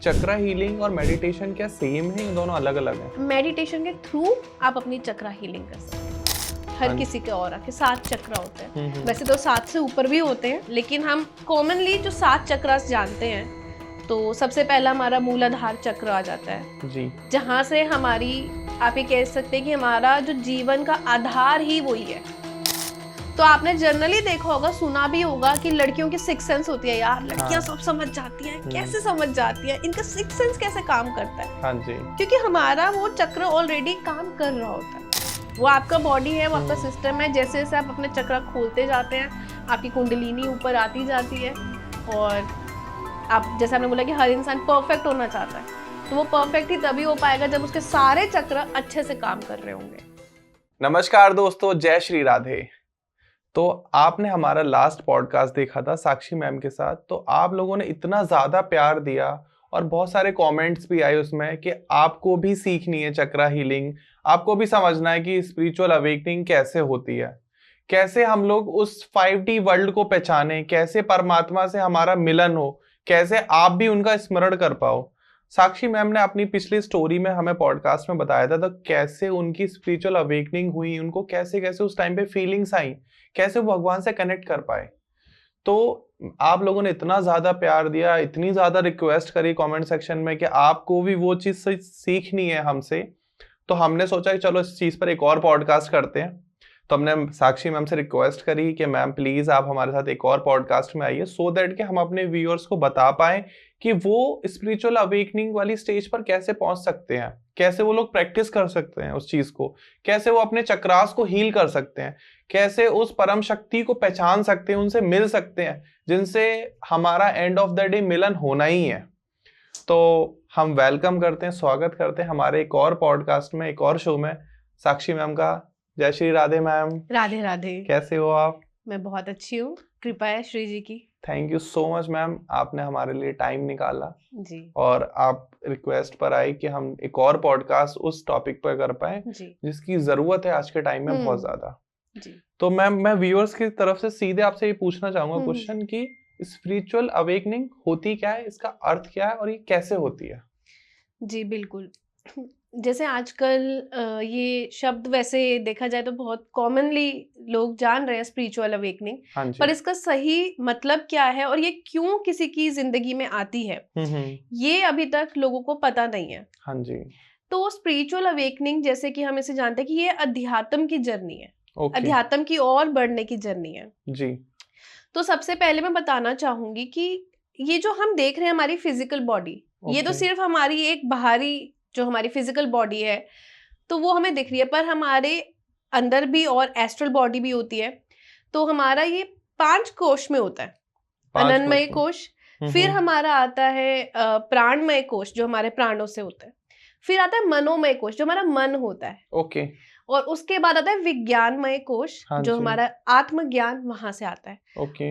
चक्रा healing और meditation क्या same है या दोनों अलग अलग हैं? मेडिटेशन के थ्रू आप अपनी चक्रा हीलिंग कर सकते हैं। हर किसी के ऑरा के 7 चक्रा होते हैं। वैसे तो 7 से ऊपर भी होते हैं, लेकिन हम कॉमनली जो 7 चक्रास जानते हैं, तो सबसे पहला हमारा मूलाधार चक्र आ जाता है जी। जहाँ से हमारी, आप ये कह सकते हैं कि हमारा जो जीवन का आधार ही वही है। तो आपने जनरली देखा होगा, सुना भी होगा कि लड़कियों की सिक्स सेंस होती है। यार लड़कियां सब समझ जाती हैं। कैसे समझ जाती हैं? इनका सिक्स सेंस कैसे काम करता है? हाँ जी। क्योंकि हमारा वो चक्र ऑलरेडी काम कर रहा होता है। वो आपका बॉडी है, वो आपका सिस्टम है। जैसे जैसे आप अपने चक्र खोलते जाते हैं, आपकी कुंडलिनी ऊपर आती जाती है। और आप, जैसे आपने बोला कि हर इंसान परफेक्ट होना चाहता है, तो वो परफेक्ट ही तभी हो पाएगा जब उसके सारे चक्र अच्छे से काम कर रहे होंगे। नमस्कार दोस्तों, जय श्री राधे। तो आपने हमारा लास्ट पॉडकास्ट देखा था साक्षी मैम के साथ, तो आप लोगों ने इतना ज़्यादा प्यार दिया और बहुत सारे कमेंट्स भी आए उसमें कि आपको भी सीखनी है चक्रा हीलिंग, आपको भी समझना है कि स्पिरिचुअल अवेकनिंग कैसे होती है, कैसे हम लोग उस 5D वर्ल्ड को पहचाने, कैसे परमात्मा से हमारा मिलन हो, कैसे आप भी उनका स्मरण कर पाओ। साक्षी मैम ने अपनी पिछली स्टोरी में हमें पॉडकास्ट में बताया था, तो कैसे उनकी स्पिरिचुअल अवेकनिंग हुई, उनको कैसे कैसे उस टाइम पे फीलिंग्स आई, कैसे वो भगवान से कनेक्ट कर पाए। तो आप लोगों ने इतना ज्यादा प्यार दिया, इतनी ज्यादा रिक्वेस्ट करी कमेंट सेक्शन में कि आपको भी वो चीज सीखनी है हमसे, तो हमने सोचा कि चलो इस चीज पर एक और पॉडकास्ट करते हैं। तो हमने साक्षी मैम से रिक्वेस्ट करी कि मैम प्लीज आप हमारे साथ एक और पॉडकास्ट में आइए, सो दैट कि हम अपने व्यूअर्स को बता पाए कि वो स्पिरिचुअल अवेकनिंग वाली स्टेज पर कैसे पहुंच सकते हैं, कैसे वो लोग प्रैक्टिस कर सकते हैं उस चीज को, कैसे वो अपने चक्रास को हील कर सकते हैं, कैसे उस परम शक्ति को पहचान सकते हैं, उनसे मिल सकते हैं जिनसे हमारा एंड ऑफ द डे मिलन होना ही है। तो हम वेलकम करते हैं, स्वागत करते हैं हमारे एक और पॉडकास्ट में, एक और शो में साक्षी मैम का। जय श्री राधे मैम। राधे राधे। कैसे हो आप? मैं बहुत अच्छी हूँ, कृपा है श्री जी की। Thank you so much ma'am, आपने हमारे लिए टाइम निकाला जी। और आप रिक्वेस्ट पर आई कि हम एक और पॉडकास्ट उस टॉपिक पर कर पाए जिसकी जरूरत है आज के टाइम में बहुत ज्यादा। जी। तो मैम, मैं व्यूअर्स की तरफ से सीधे आपसे ये पूछना चाहूंगा क्वेश्चन कि स्पिरिचुअल अवेकनिंग होती क्या है, इसका अर्थ क्या है और ये कैसे होती है? जी बिल्कुल। जैसे आजकल ये शब्द वैसे देखा जाए तो बहुत कॉमनली लोग जान रहे हैं स्पिरिचुअल अवेकनिंग, पर इसका सही मतलब क्या है और ये क्यों किसी की जिंदगी में आती है, ये अभी तक लोगों को पता नहीं है। हाँ जी। तो स्पिरिचुअल अवेकनिंग, जैसे कि हम इसे जानते हैं कि ये अध्यात्म की जर्नी है। अध्यात्म की ओर बढ़ने की जर्नी है जी। तो सबसे पहले मैं बताना चाहूंगी कि ये जो हम देख रहे हैं हमारी फिजिकल बॉडी, ये तो सिर्फ हमारी एक बाहरी जो हमारी फिजिकल बॉडी है तो वो हमें दिख रही है, पर हमारे अंदर भी और एस्ट्रल बॉडी भी होती है। तो हमारा ये 5 कोश में होता है। अनन्नमय कोश, फिर हमारा आता है प्राणमय कोश जो हमारे प्राणों से होता है, फिर आता है मनोमय कोश जो हमारा मन होता है, और उसके बाद आता है विज्ञानमय कोश जो हमारा आत्मज्ञान वहां से आता है,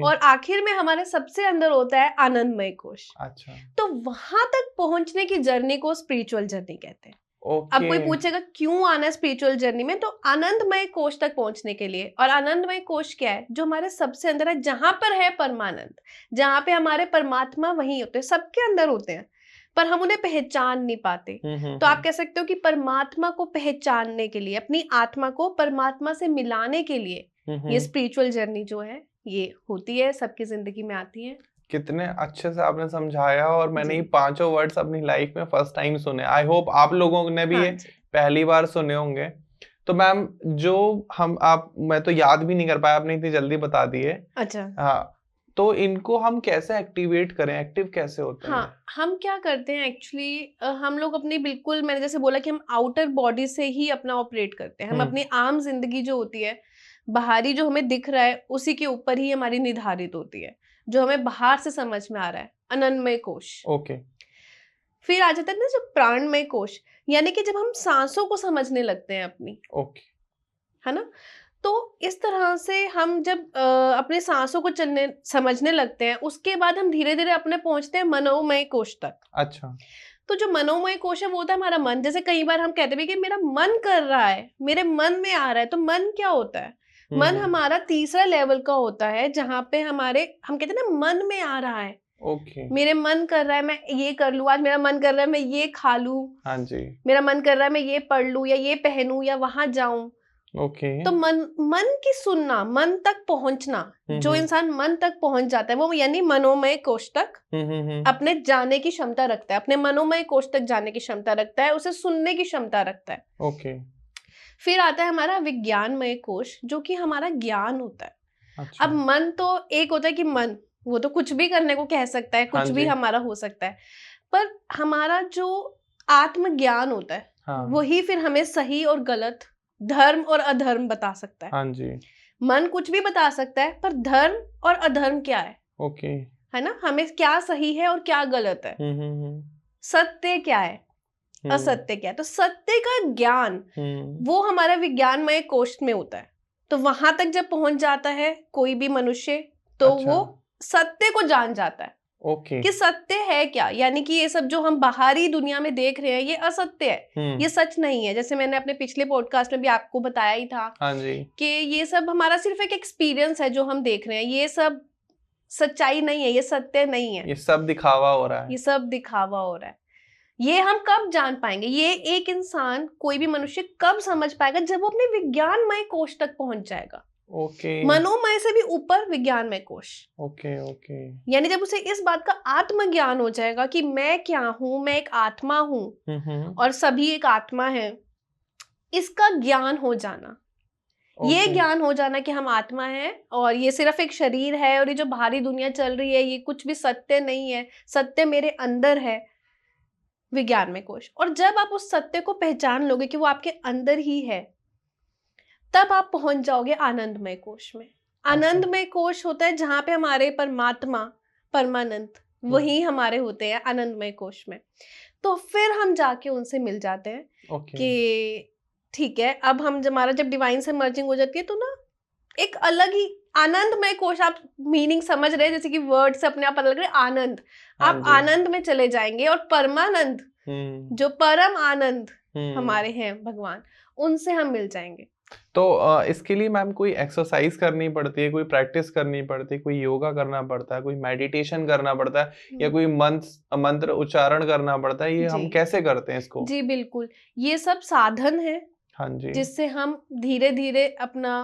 और आखिर में हमारे सबसे अंदर होता है आनंदमय कोश। अच्छा। तो वहां तक पहुंचने की जर्नी को स्पिरिचुअल जर्नी कहते हैं। अब कोई पूछेगा क्यों आना है स्पिरिचुअल जर्नी में, तो आनंदमय कोश तक पहुंचने के लिए। और आनंदमय कोश क्या है? जो हमारे सबसे अंदर है, जहां पर है परमानंद, जहां पे हमारे परमात्मा वहीं होते हैं, सबके अंदर होते हैं, पर हम उन्हें पहचान नहीं पाते। तो आप कह सकते हो कि परमात्मा को पहचानने के लिए, अपनी आत्मा को परमात्मा से मिलाने के लिए ये स्पिरिचुअल जर्नी जो है ये होती है, सबकी जिंदगी में आती है। कितने अच्छे से आपने समझाया, और मैंने ये 5 वर्ड्स अपनी लाइफ में फर्स्ट टाइम सुने। आई होप आप लोगों ने भी ये पहली बार सुने होंगे। तो मैम, जो मैं तो याद भी नहीं कर पाया, आपने इतनी जल्दी बता दिए। अच्छा। हाँ, तो इनको हम कैसे एक्टिवेट करें, एक्टिव कैसे होते हैं? हाँ, हम क्या करते हैं एक्चुअली, हम लोग अपनी, बिल्कुल मैंने जैसे बोला कि हम आउटर बॉडी से ही अपना ऑपरेट करते हैं। हम अपनी आम जिंदगी जो होती है, बाहरी जो हमें दिख रहा है उसी के ऊपर ही हमारी निर्धारित होती है, जो हमें बाहर से समझ में आ रहा है। अनन्नमय कोश। फिर आ जाता है ना जो प्राणमय कोश, यानी कि जब हम सांसों को समझने लगते हैं अपनी, है ना, तो इस तरह से हम जब अपने सांसों को समझने लगते हैं, उसके बाद हम धीरे धीरे अपने पहुंचते हैं मनोमय कोश तक। अच्छा। तो जो मनोमय कोश है वो होता है हमारा मन। जैसे कई बार हम कहते हैं कि मेरा मन कर रहा है, मेरे मन में आ रहा है, तो मन क्या होता है? मन हमारा तीसरा लेवल का होता है, जहां पे हम कहते हैं ना मन में आ रहा है, ओके। मेरे मन कर रहा है मैं ये कर लूं, आज मेरा मन कर रहा है मैं ये खा लूं, हाँ जी। मेरा मन कर रहा है मैं ये पढ़ लूं या ये पहनूं या वहां जाऊं। ओके। तो मन की सुनना, मन तक पहुंचना, जो इंसान मन तक पहुंच जाता है वो यानी मनोमय कोश तक अपने जाने की क्षमता रखता है, अपने मनोमय कोश तक जाने की क्षमता रखता है, उसे सुनने की क्षमता रखता है। ओके। फिर आता है हमारा विज्ञानमय कोश, जो कि हमारा ज्ञान होता है। अच्छा। अब मन तो एक होता है कि मन वो तो कुछ भी करने को कह सकता है, कुछ भी हमारा हो सकता है, पर हमारा जो आत्मज्ञान होता है वही फिर हमें सही और गलत, धर्म और अधर्म बता सकता है। हाँ जी। मन कुछ भी बता सकता है, पर धर्म और अधर्म क्या है, ओके, है ना, हमें क्या सही है और क्या गलत है, सत्य क्या है, असत्य क्या है। तो सत्य का ज्ञान वो हमारा विज्ञानमय कोश में होता है। तो वहां तक जब पहुंच जाता है कोई भी मनुष्य, तो वो सत्य को जान जाता है कि सत्य है क्या, यानी कि ये सब जो हम बाहरी दुनिया में देख रहे हैं ये असत्य है, ये सच नहीं है। जैसे मैंने अपने पिछले पॉडकास्ट में भी आपको बताया ही था कि ये सब हमारा सिर्फ एक एक्सपीरियंस है जो हम देख रहे हैं, ये सब सच्चाई नहीं है, ये सत्य नहीं है, ये सब दिखावा हो रहा है, ये सब दिखावा हो रहा है। ये हम कब जान पाएंगे, ये एक इंसान, कोई भी मनुष्य कब समझ पाएगा, जब वो अपने विज्ञानमय कोश तक पहुंच जाएगा। मनोमय से भी ऊपर विज्ञानमय कोश। यानी जब उसे इस बात का आत्मज्ञान हो जाएगा कि मैं क्या हूं, मैं एक आत्मा हूं और सभी एक आत्मा है, इसका ज्ञान हो जाना, ये ज्ञान हो जाना कि हम आत्मा है और ये सिर्फ एक शरीर है और ये जो बाहरी दुनिया चल रही है ये कुछ भी सत्य नहीं है, सत्य मेरे अंदर है, विज्ञानमय कोश। और जब आप उस सत्य को पहचान लोगे कि वो आपके अंदर ही है, तब आप पहुंच जाओगे आनंदमय कोश में। आनंदमय कोश होता है जहां पे हमारे परमात्मा, परमानंद, वही हमारे होते हैं आनंदमय कोश में। तो फिर हम जाके उनसे मिल जाते हैं कि ठीक है, अब हम हमारा जब डिवाइन से मर्जिंग हो जाती है तो ना एक अलग ही आनंदमय कोश, आप मीनिंग समझ रहे हैं, जैसे कि वर्ड से अपने आप अलग रहे, आनंद, आप आनंद में चले जाएंगे और परमानंद, जो परम आनंद हमारे हैं भगवान, उनसे हम मिल जाएंगे। तो इसके लिए मैम कोई एक्सरसाइज करनी पड़ती है, कोई प्रैक्टिस करनी पड़ती है, कोई योगा करना पड़ता है, कोई मेडिटेशन करना पड़ता है, या कोई मंत्र उच्चारण करना पड़ता है, ये हम कैसे करते हैं इसको? जी बिल्कुल, ये सब साधन है, हाँ जी, जिससे हम धीरे धीरे अपना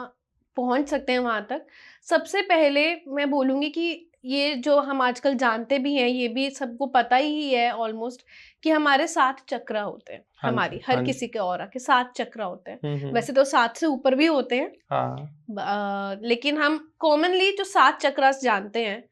पहुंच सकते हैं वहां तक। सबसे पहले मैं बोलूंगी कि ये जो हम आजकल जानते भी हैं, ये भी सबको पता ही है ऑलमोस्ट, कि हमारे 7 चक्र होते हैं, हमारी हर किसी के ऑरा के 7 चक्र होते हैं। वैसे तो 7 से ऊपर भी होते हैं, लेकिन हम कॉमनली जो 7 चक्र जानते हैं,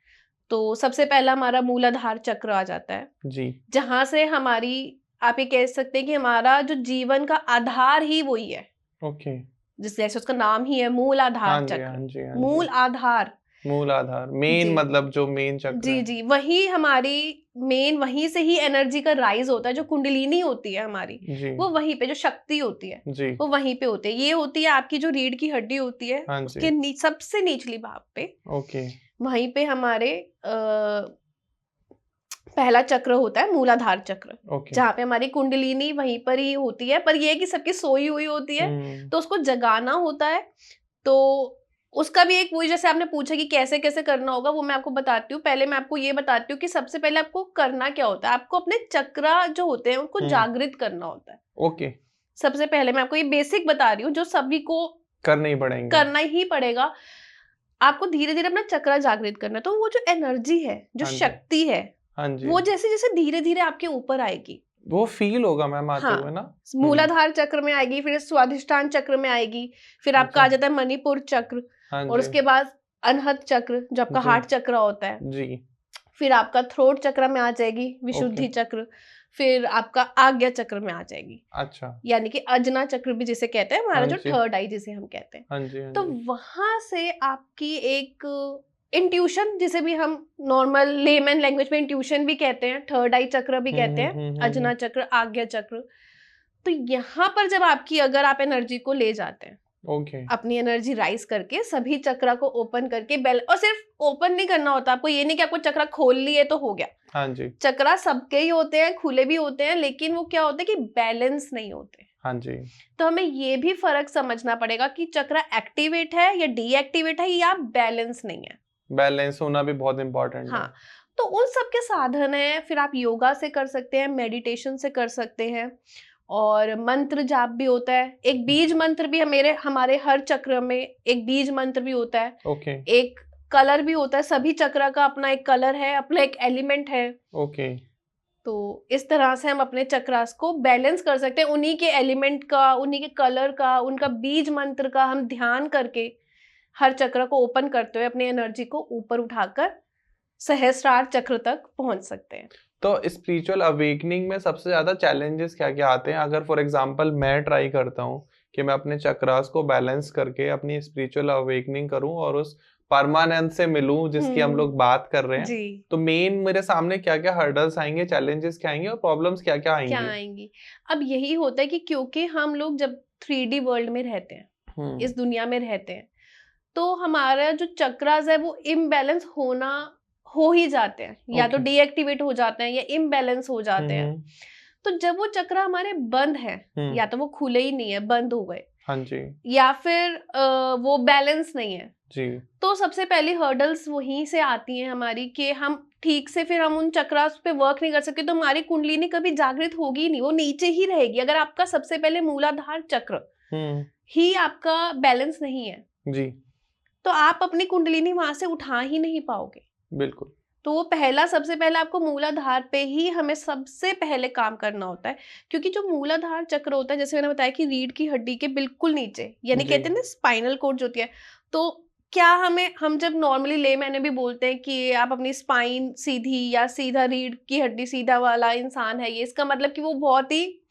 तो सबसे पहला हमारा मूलाधार चक्र आ जाता है जी, जहां से हमारी, आप ये कह सकते हैं कि हमारा जो जीवन का आधार ही वही है। ओके, जैसे उसका नाम ही है मूलाधार चक्र। मूल आधार, मूल आधार, मेन, मतलब जो मेन चक्र जी जी, वही हमारी मेन, वहीं से ही एनर्जी का राइज होता है। जो कुंडलिनी होती है हमारी, वो वहीं पे, जो शक्ति होती है वो वहीं पे होती है। ये होती है आपकी जो रीढ़ की हड्डी होती है, उसके सबसे निचली भाग पे, वहीं पे हमारे पहला चक्र होता है मूलाधार चक्र, जहाँ पे हमारी कुंडलिनी वहीं पर ही होती है। पर ये है कि सबकी सोई हुई होती है, तो उसको जगाना होता है। तो उसका भी एक, वही जैसे आपने पूछा कि कैसे कैसे करना होगा, वो मैं आपको बताती हूँ। पहले मैं आपको ये बताती हूँ कि सबसे पहले आपको करना क्या होता है। आपको अपने चक्रा जो होते हैं उनको जागृत करना होता है। ओके, सबसे पहले मैं आपको ये बेसिक बता रही हूँ जो सभी को करना ही पड़ेगा। आपको धीरे धीरे अपना चक्रा जागृत करना है। तो वो जो एनर्जी है, जो शक्ति है, वो जैसे जैसे धीरे धीरे आपके ऊपर आएगी, वो फील होगा मैम आते हुए ना। मूलाधार चक्र में आएगी, फिर स्वाधिष्ठान चक्र में आएगी, फिर आपका आ जाता है मणिपुर चक्र, और उसके बाद अनहत चक्र जो आपका हार्ट चक्र होता है जी, फिर आपका थ्रोट चक्र में आ जाएगी विशुद्धि चक्र, फिर आपका आज्ञा चक्र में आ जाएगी। अच्छा, यानी कि अजना चक्र भी जिसे कहते हैं, हमारा जो थर्ड आई जिसे हम कहते हैं। तो वहां से आपकी एक इंट्यूशन, जिसे भी हम नॉर्मल लेमन लैंग्वेज में इंट्यूशन भी कहते हैं, थर्ड आई चक्र भी कहते हैं, अजना चक्र, आज्ञा चक्र। तो यहाँ पर जब आपकी, अगर आप एनर्जी को ले जाते हैं, अपनी एनर्जी राइज करके सभी चक्रा को ओपन करके और सिर्फ ओपन नहीं करना होता आपको, ये नहीं कि आपको चक्रा खोल लिए तो हो गया। हाँ जी, चक्रा सबके ही होते हैं, खुले भी होते हैं, लेकिन वो क्या होता है कि बैलेंस नहीं होते। हाँ जी, तो हमें ये भी फर्क समझना पड़ेगा कि चक्रा एक्टिवेट है या डीएक्टिवेट है, या बैलेंस नहीं है। बैलेंस होना भी बहुत इंपॉर्टेंट है। हाँ, तो उन सब के साधन है। फिर आप योगा से कर सकते हैं, मेडिटेशन से कर सकते हैं, और मंत्र जाप भी होता है। एक बीज मंत्र भी हमारे हर चक्र में एक बीज मंत्र भी होता है। ओके एक कलर भी होता है, सभी चक्र का अपना एक कलर है, अपना एक एलिमेंट है। ओके तो इस तरह से हम अपने चक्रास को बैलेंस कर सकते हैं। उन्हीं के एलिमेंट का, उन्हीं के कलर का, उनका बीज मंत्र का हम ध्यान करके हर चक्र को ओपन करते हुए अपनी एनर्जी को ऊपर उठाकर सहस्रार चक्र तक पहुंच सकते हैं। तो स्पिरिचुअल अवेकनिंग में सबसे ज्यादा चैलेंजेस क्या क्या आते हैं? अगर फॉर एग्जांपल मैं ट्राई करता हूँ कि मैं अपने चक्रास को बैलेंस करके अपनी स्पिरिचुअल अवेकनिंग करूँ और उस परमानेंट से मिलूं जिसकी हम लोग बात कर रहे हैं, जी। तो मेन मेरे सामने क्या क्या हर्डल्स आएंगे, चैलेंजेस क्या आएंगे और प्रॉब्लम्स क्या क्या क्या आएंगी? आएंगी? अब यही होता है कि क्योंकि हम लोग जब 3D वर्ल्ड में रहते हैं, इस दुनिया में रहते हैं, तो हमारा जो चक्रास है वो इम्बैलेंस हो ही जाते हैं, या तो ओके डीएक्टिवेट हो जाते हैं या इम्बैलेंस हो जाते हैं। तो जब वो चक्र हमारे बंद है, या तो वो खुले ही नहीं है, बंद हो गए, हाँ जी या फिर वो बैलेंस नहीं है, जी तो सबसे पहली हर्डल्स वहीं से आती हैं हमारी कि हम ठीक से फिर हम उन चक्रास पे वर्क नहीं कर सकते। तो हमारी कुंडलिनी कभी जागृत होगी ही नहीं, वो नीचे ही रहेगी। अगर आपका सबसे पहले मूलाधार चक्र ही आपका बैलेंस नहीं है, जी तो आप अपनी कुंडलिनी वहां से उठा ही नहीं पाओगे। बिल्कुल तो वो सबसे पहले आपको मूलाधार पे ही हमें सबसे पहले काम करना होता है। क्योंकि जो मूलाधार चक्र होता है, जैसे मैंने बताया कि रीढ़ की हड्डी के बिल्कुल नीचे, यानी जी कहते हैं ना स्पाइनल कोड जो होती है। तो क्या हम जब नॉर्मली मैंने भी बोलते हैं कि आप अपनी स्पाइन सीधी, या सीधा रीढ़ की हड्डी सीधा वाला इंसान है, ये इसका मतलब कि वो बहुत ही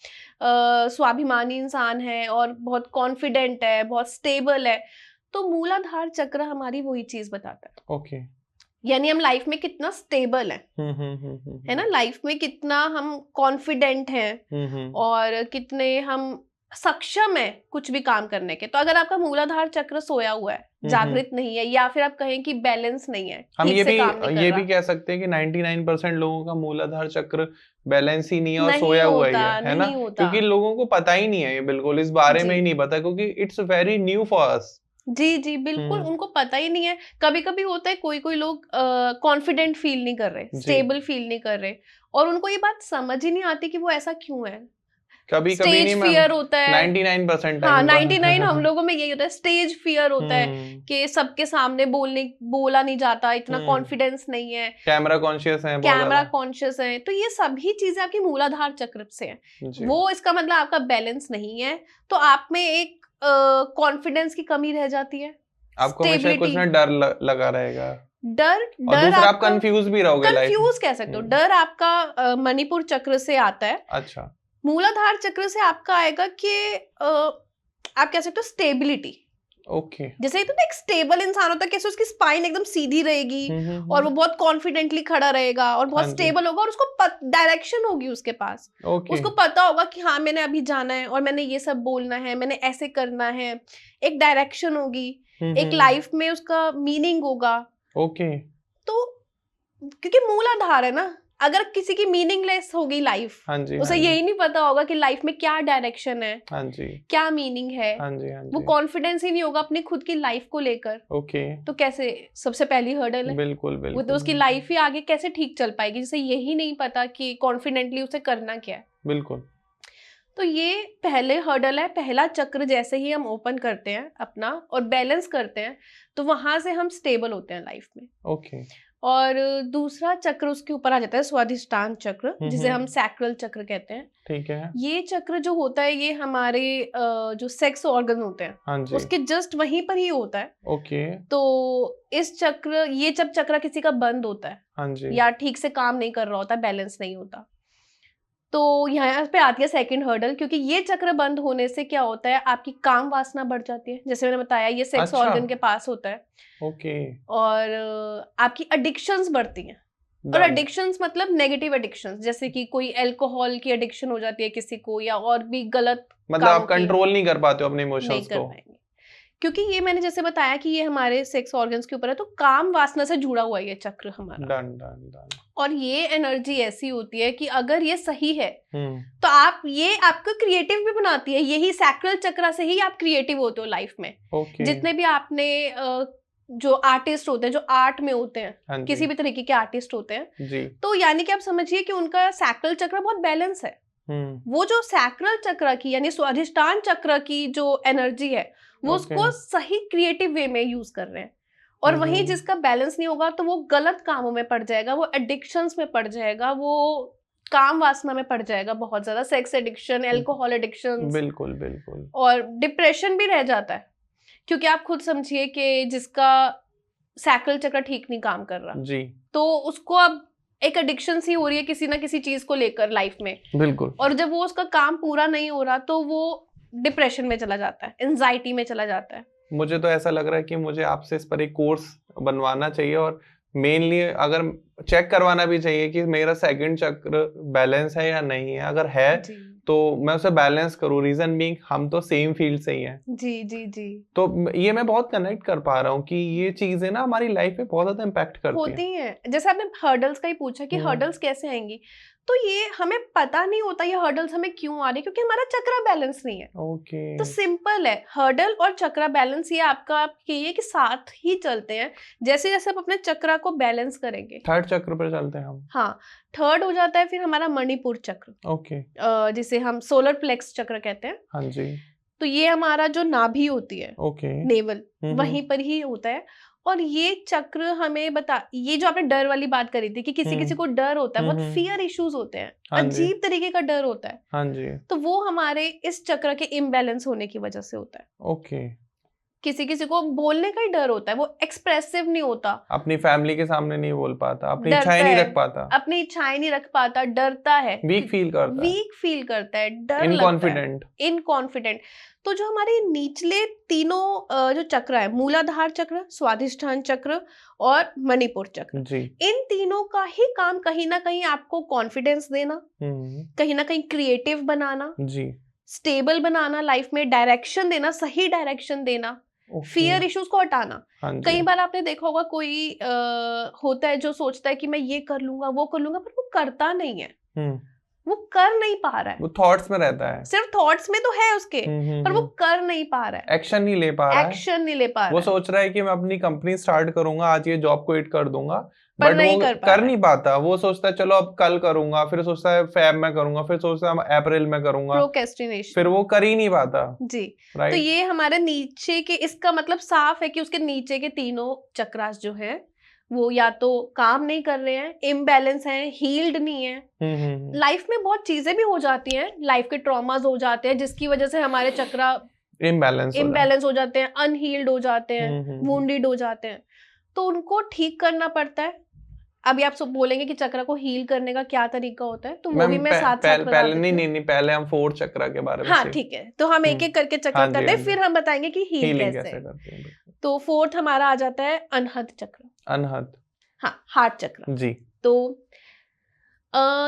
स्वाभिमानी इंसान है और बहुत कॉन्फिडेंट है, बहुत स्टेबल है। तो मूलाधार चक्र हमारी वही चीज बताता है। ओके यानी हम लाइफ में कितना स्टेबल है ना, लाइफ में कितना हम कॉन्फिडेंट हैं और कितने हम सक्षम है कुछ भी काम करने के। तो अगर आपका मूलाधार चक्र सोया हुआ है, जागृत नहीं है, या फिर आप कहें कि बैलेंस नहीं है, हम ठीक ये से भी काम नहीं कर ये रहा, भी कह सकते हैं कि 99% लोगों का मूलाधार चक्र बैलेंस ही नहीं है और नहीं सोया हुआ ही होता, है ना? नहीं होता। क्योंकि लोगों को पता ही नहीं है, ये बिल्कुल इस बारे में जी ही नहीं पता, क्योंकि it's very new for us. जी जी बिल्कुल, उनको पता ही नहीं है। कभी कभी होता है कोई लोग कॉन्फिडेंट फील नहीं कर रहे, जी स्टेबल फील नहीं कर रहे, और उनको ये बात समझ ही नहीं आती कि वो ऐसा क्यों है। कभी कभी नहीं स्टेज मैम, फियर होता है। 99% हाँ, टाइम 99 हम पर। लोगों में यही होता है, स्टेज फियर होता है कि सबके सामने बोला नहीं जाता, इतना कॉन्फिडेंस नहीं है, कैमरा कॉन्शियस है बहुत कैमरा ज्यादा। कॉन्शियस है। तो ये सभी चीजें आपकी मूलाधार चक्र से है। जी वो इसका मतलब आपका बैलेंस नहीं है, तो आप में एक कॉन्फिडेंस की कमी रह जाती है, आपको हमेशा कुछ स्टेबिलिटी, ना डर लगा रहेगा, डर और डर दूसरा आप आपका कंफ्यूज भी रहोगे लाइफ में। कंफ्यूज कह सकते हो। डर आपका मणिपुर चक्र से आता है। अच्छा मूलाधार चक्र से आपका आएगा कि आप कह सकते हो स्टेबिलिटी। ओके जैसे तो एक स्टेबल इंसान होता है, कैसे उसकी स्पाइन एकदम सीधी रहेगी और वो बहुत कॉन्फिडेंटली खड़ा रहेगा और बहुत हाँ जी स्टेबल होगा, और उसको डायरेक्शन होगी उसके पास। ओके उसको पता होगा कि हाँ, मैंने अभी जाना है और मैंने ये सब बोलना है, मैंने ऐसे करना है। एक डायरेक्शन होगी, एक लाइफ में उसका मीनिंग होगा। ओके तो क्योंकि मूलाधार है ना, अगर किसी की मीनिंगलेस होगी लाइफ, हाँ जी उसे हाँ जी यही नहीं पता होगा कि लाइफ में क्या डायरेक्शन है, हाँ जी क्या मीनिंग है, हाँ जी हाँ वो जी कॉन्फिडेंस ही नहीं होगा अपनी खुद की लाइफ को लेकर, ओके तो कैसे, सबसे पहली हर्डल है बिल्कुल वो, बिल्कुल तो उसकी लाइफ ही आगे कैसे ठीक चल पाएगी, जिसे यही नहीं पता कि कॉन्फिडेंटली उसे करना क्या है। बिल्कुल तो ये पहले हर्डल है, पहला चक्र जैसे ही हम ओपन करते हैं अपना और बैलेंस करते हैं, तो वहां से हम स्टेबल होते हैं लाइफ में। ओके और दूसरा चक्र उसके ऊपर आ जाता है, स्वाधिष्ठान चक्र, जिसे हम सैक्रल चक्र कहते हैं। ठीक है ये चक्र जो होता है, ये हमारे जो सेक्स ऑर्गन होते हैं, हाँ जी उसके जस्ट वहीं पर ही होता है। ओके तो ये जब चक्र किसी का बंद होता है हाँ जी या ठीक से काम नहीं कर रहा होता, बैलेंस नहीं होता, तो यहाँ पे आती है सेकंड हर्डल। क्योंकि ये चक्र बंद होने से क्या होता है, आपकी काम वासना बढ़ जाती है। जैसे मैंने बताया, ये सेक्स अच्छा ऑर्गन के पास होता है, ओके और आपकी एडिक्शंस बढ़ती हैं। और डन एडिक्शंस मतलब नेगेटिव एडिक्शंस, जैसे कि कोई अल्कोहल की एडिक्शन हो जाती है किसी को, या और भी गलत मतलब कामों आप की कंट्रोल नहीं कर पाते हो अपने नहीं इमोशंस कर को। पाएंगे। क्योंकि ये मैंने जैसे बताया कि ये हमारे सेक्स ऑर्गन्स के ऊपर है, तो काम वासना से जुड़ा हुआ है ये चक्र हमारा। डन डन डन और ये एनर्जी ऐसी होती है कि अगर ये सही है तो ये आपको क्रिएटिव भी बनाती है। यही सैक्रल चक्र से ही आप क्रिएटिव होते हो लाइफ में। ओके जितने भी आपने जो आर्टिस्ट होते हैं, जो आर्ट में होते हैं, हाँ जी, किसी भी तरीके के आर्टिस्ट होते हैं, जी, तो यानी कि आप समझिए कि उनका सैक्रल चक्र बहुत बैलेंस है। वो जो सैक्रल चक्र की यानी स्वाधिष्ठान चक्र की जो एनर्जी है वो ओके, उसको सही क्रिएटिव वे में यूज कर रहे हैं। और वहीं जिसका बैलेंस नहीं होगा तो वो गलत कामों में पड़ जाएगा, वो एडिक्शंस में पड़ जाएगा, वो काम वासना में पड़ जाएगा, बहुत ज्यादा सेक्स एडिक्शन, अल्कोहल एडिक्शन, बिल्कुल, बिल्कुल, और डिप्रेशन भी रह जाता है। क्योंकि आप खुद समझिए कि जिसका सैक्रल चक्र ठीक नहीं काम कर रहा जी, तो उसको अब एक एडिक्शन सी हो रही है किसी ना किसी चीज को लेकर लाइफ में, बिल्कुल, और जब वो उसका काम पूरा नहीं हो रहा तो वो डिप्रेशन में चला जाता है, एंजाइटी में चला जाता है। मुझे तो ऐसा लग रहा है कि मुझे आपसे इस पर एक कोर्स बनवाना चाहिए और मेनली अगर चेक करवाना भी चाहिए कि मेरा सेकंड चक्र बैलेंस है या नहीं है, अगर है जी तो मैं उसे बैलेंस करूँ, रीजन बीइंग हम तो सेम फील्ड से ही हैं। जी जी जी तो ये मैं बहुत कनेक्ट कर पा रहा हूँ कि ये चीजें ना हमारी लाइफ में बहुत ज्यादा इम्पैक्ट करती होती हैं। हैं। जैसे आपने हर्डल्स का ही पूछा कि हर्डल्स कैसे आएंगी, तो ये हमें पता नहीं होता ये हर्डल्स हमें क्यों आ रही है, क्योंकि हमारा चक्रा बैलेंस नहीं है। ओके, तो सिंपल है, हर्डल और चक्रा बैलेंस ये आपका आप कहिए कि साथ ही चलते हैं। जैसे जैसे आप अपने चक्रा को बैलेंस करेंगे, थर्ड चक्र पर चलते हैं हम। हाँ, थर्ड हो जाता है फिर हमारा मणिपुर चक्र, ओके, जिसे हम सोलर प्लेक्स चक्र कहते हैं। हाँ जी, तो ये हमारा जो नाभि होती है, ओके, नेवल, वहीं पर ही होता है। और ये चक्र हमें ये जो आपने डर वाली बात करी थी कि किसी किसी को डर होता है, बहुत फियर इश्यूज होते हैं, हाँ जी, अजीब तरीके का डर होता है, हाँ जी, तो वो हमारे इस चक्र के इम्बैलेंस होने की वजह से होता है। ओके, किसी किसी को बोलने का ही डर होता है, वो एक्सप्रेसिव नहीं होता, अपनी फैमिली के सामने नहीं बोल पाता, अपनी डरता इच्छाएं नहीं है, रख पाता, अपनी इच्छाएं नहीं रख पाता, डरता है, वीक फील करता है, वीक फील करता है, डर लगता है, इनकॉन्फिडेंट। इनकॉन्फिडेंट। तो जो हमारे निचले तीनों जो चक्र है, मूलाधार चक्र, स्वाधिष्ठान चक्र और मणिपुर चक्र, जी, इन तीनों का ही काम कहीं ना कहीं आपको कॉन्फिडेंस देना, कहीं ना कहीं क्रिएटिव बनाना, जी, स्टेबल बनाना, लाइफ में डायरेक्शन देना, सही डायरेक्शन देना, ओके, फियर इश्यूज को हटाना। हाँ कई जी, बार आपने देखा होगा कोई होता है जो सोचता है कि मैं ये कर लूंगा वो कर लूंगा, पर वो करता नहीं है, वो कर नहीं पा रहा है, वो थॉट्स में रहता है, सिर्फ थॉट्स में तो है उसके, पर वो कर नहीं पा रहा है, एक्शन नहीं ले पा रहा है, एक्शन नहीं ले पा वो रहा है, सोच रहा है कि मैं अपनी कंपनी स्टार्ट करूंगा, आज ये जॉब क्विट कर दूंगा, पर बट नहीं वो कर पा कर रहा नहीं है, पाता। वो सोचता है चलो अब कल करूंगा, फिर सोचता है फेब में करूंगा, फिर सोचता है अप्रैल में करूंगा, प्रोक्रेस्टिनेशन। फिर वो कर ही नहीं पाता। जी, तो राइट, ये हमारे नीचे के, इसका मतलब साफ है कि उसके नीचे के तीनों चक्रास जो हैं वो या तो काम नहीं कर रहे हैं, इम्बैलेंस हैं, हील्ड नहीं है। लाइफ में बहुत चीजें भी हो जाती हैं, लाइफ के ट्रॉमास हो जाते हैं जिसकी वजह से हमारे चक्रा इम्बैलेंस हो जाते हैं, अनहील्ड हो जाते हैं, वुंडेड हो जाते हैं, तो उनको ठीक करना पड़ता है। अभी आप सब बोलेंगे कि चक्र को हील करने का क्या तरीका होता है, तो वो भी मैं साथ साथ बता पहले देती हूँ। नहीं, पहले हम फोर्थ चक्र के बारे में हाँ ठीक है, तो हम एक एक करके चक्र हाँ जी, करते हाँ हैं, जी, फिर हम बताएंगे कि हील हीलिंग कैसे कैसे है। करते हैं, बिल्कुल। तो फोर्थ हमारा आ जाता है अनहद चक्र, अनहद, हाँ, हार्ट चक्र। जी, तो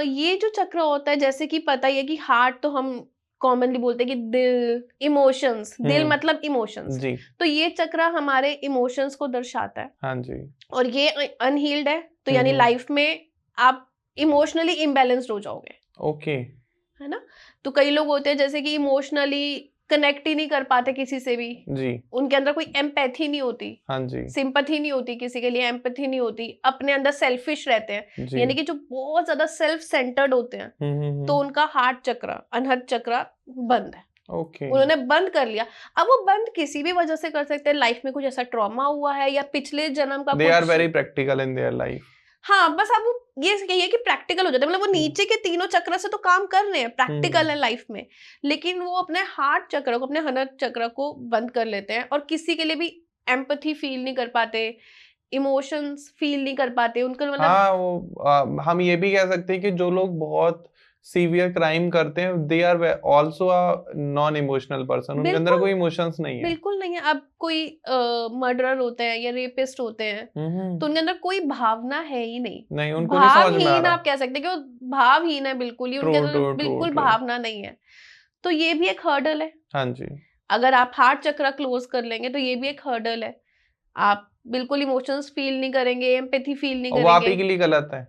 ये जो चक्र होता है, जैसे कि पता ही है कि हार्ट तो हम कॉमनली बोलते हैं कि दिल, इमोशंस, दिल मतलब इमोशंस, जी, तो ये चक्र हमारे इमोशंस को दर्शाता है, हाँ जी, और ये अनहील्ड है, तो यानी लाइफ में आप इमोशनली इम्बैलेंस्ड हो जाओगे, ओके, है ना। तो कई लोग होते हैं जैसे कि इमोशनली कनेक्ट ही नहीं कर पाते किसी से भी, जी, उनके अंदर कोई एम्पैथी नहीं होती, हाँ जी, सिंपैथी नहीं होती, किसी के लिए एम्पैथी नहीं होती, अपने अंदर सेल्फिश रहते हैं, जी, यानी कि जो बहुत ज्यादा सेल्फ सेंटर्ड होते हैं, तो उनका हार्ट चक्र, अनहद चक्र बंद है, ओके, उन्होंने बंद कर लिया। अब वो बंद किसी भी वजह से कर सकते हैं, लाइफ में कुछ ऐसा ट्रॉमा हुआ है या पिछले जन्म का दे आर कुछ, very practical in their life. हाँ, बस अब वो ये कहिए कि प्रैक्टिकल हो जाता है, मतलब वो नीचे के तीनों चक्र से तो काम कर रहे हैं, प्रैक्टिकल है लाइफ में, लेकिन वो अपने हार्ट चक्र को, अपने अनहद चक्र को बंद कर लेते हैं, और किसी के लिए भी एम्पैथी फील नहीं कर पाते, इमोशंस फील नहीं कर पाते, उनका मतलब, हाँ, वो हम ये भी कह सकते हैं कि जो लोग बहुत सीवियर क्राइम करते हैं, they are also a non emotional person, उनके अंदर बिल्कुल कोई इमोशंस नहीं है। बिल्कुल नहीं है। अब कोई मर्डरर होते हैं या रेपिस्ट होते हैं, तो उनके अंदर कोई भावना है ही नहीं, नहीं, उनको नहीं समझ में आ भावहीन रहा। आप कह सकते हैं कि वो भावहीन है, बिल्कुल ही, उनके अंदर बिल्कुल भावना नहीं है, तो ये भी एक हर्डल है। हाँ जी, अगर आप हार्ट चक्र क्लोज कर लेंगे तो ये भी एक हर्डल है, आप बिल्कुल इमोशंस फील नहीं करेंगे, एम्पैथी फील नहीं और वो आप ही करेंगे, के लिए गलत है।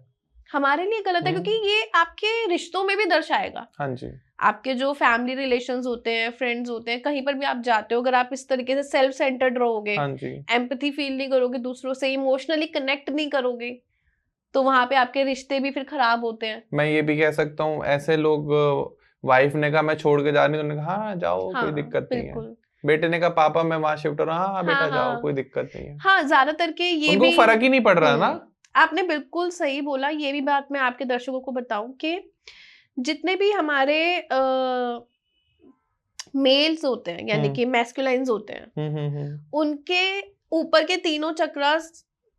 हमारे लिए गलत है, क्योंकि ये आपके रिश्तों में भी दर्शाएगा। हाँ जी। आपके जो फैमिली रिलेशंस होते हैं, फ्रेंड्स होते हैं, कहीं पर भी आप जाते हो, अगर आप इस तरीके से सेल्फ सेंटर्ड रहोगे, हाँ जी। एम्पैथी फील नहीं करोगे, दूसरों से इमोशनली कनेक्ट नहीं करोगे, तो वहां पे आपके रिश्ते भी फिर खराब होते हैं। मैं ये भी कह सकता हूँ, ऐसे लोग, वाइफ ने कहा मैं छोड़ के जा रही हूँ, तो उन्होंने कहा हाँ जाओ, कोई हाँ दिक्कत नहीं है। बिल्कुल। बेटे ने कहा पापा मैं वहां शिफ्ट हो रहा हूँ, हाँ बेटा हाँ जाओ, हाँ कोई दिक्कत नहीं है। हाँ, ज्यादातर के ये उनको भी फर्क ही नहीं पड़ रहा ना। आपने बिल्कुल सही बोला। ये भी बात मैं आपके दर्शकों को बताऊं कि जितने भी हमारे मेल्स होते हैं, यानी कि मैस्कुलाइन्स होते हैं, उनके ऊपर के तीनों चक्रास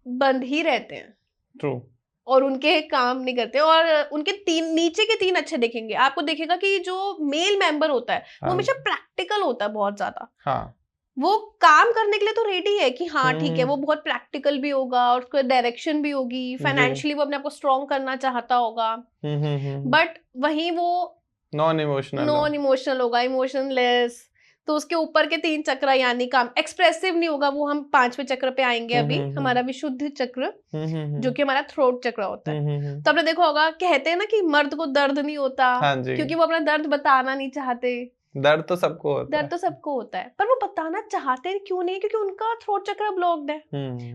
बंद ही रहते हैं। ट्रू। और उनके काम नहीं करते, और उनके नीचे के 3 अच्छे देखेंगे, आपको देखेगा कि जो मेल मेंबर होता है वो हमेशा प्रैक्टिकल होता है बहुत ज्यादा। हाँ। वो काम करने के लिए तो रेडी है कि हाँ ठीक है, वो बहुत प्रैक्टिकल भी होगा और उसको डायरेक्शन भी होगी, फाइनेंशियली वो अपने आप को स्ट्रॉन्ग करना चाहता होगा, बट वहीं वो नॉन इमोशनल होगा, इमोशनलेस। तो उसके ऊपर के 3 चक्र यानी काम एक्सप्रेसिव नहीं होगा, वो हम 5वें चक्र पे आएंगे अभी, हमारा विशुद्ध चक्र, जो कि हमारा थ्रोट चक्र होता है। तो आपने देखा होगा, कहते हैं ना कि मर्द को दर्द नहीं होता, हाँ जी। क्योंकि वो अपना दर्द बताना नहीं चाहते। दर्द तो सबको होता है। दर्द तो सबको होता है, पर वो बताना चाहते क्यों नहीं? क्योंकि उनका थ्रोट चक्र ब्लॉक्ड है,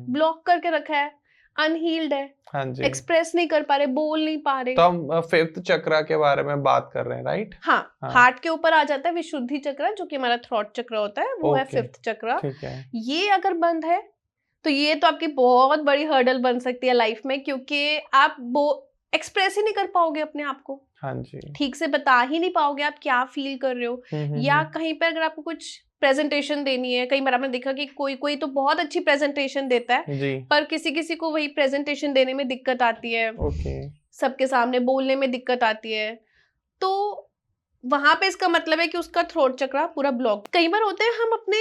ब्लॉक करके रखा है, अनहील्ड है। हाँ जी। एक्सप्रेस नहीं कर पा रहे, बोल नहीं पा रहे। तो हम 5th चक्र के बारे में बात कर रहे हैं, राइट? हाँ, हार्ट के ऊपर आ जाता है विशुद्धि चक्र, जो कि हमारा थ्रोट चक्र होता है, वो है 5th चक्र। ठीक है। ये अगर बंद है तो ये तो आपकी बहुत बड़ी हर्डल बन सकती है लाइफ में, क्योंकि आप एक्सप्रेस ही नहीं कर पाओगे अपने आप को। हाँ जी। ठीक से बता ही नहीं पाओगे आप क्या फील कर रहे हो, या कहीं पर अगर आपको कुछ प्रेजेंटेशन देनी है, कई बार आपने देखा कि कोई तो बहुत अच्छी प्रेजेंटेशन देता है जी। पर किसी को वही प्रेजेंटेशन देने में दिक्कत आती है, सबके सामने बोलने में दिक्कत आती है, तो वहां पे इसका मतलब है कि उसका थ्रोट चक्र पूरा ब्लॉक। कई बार होते हैं हम अपने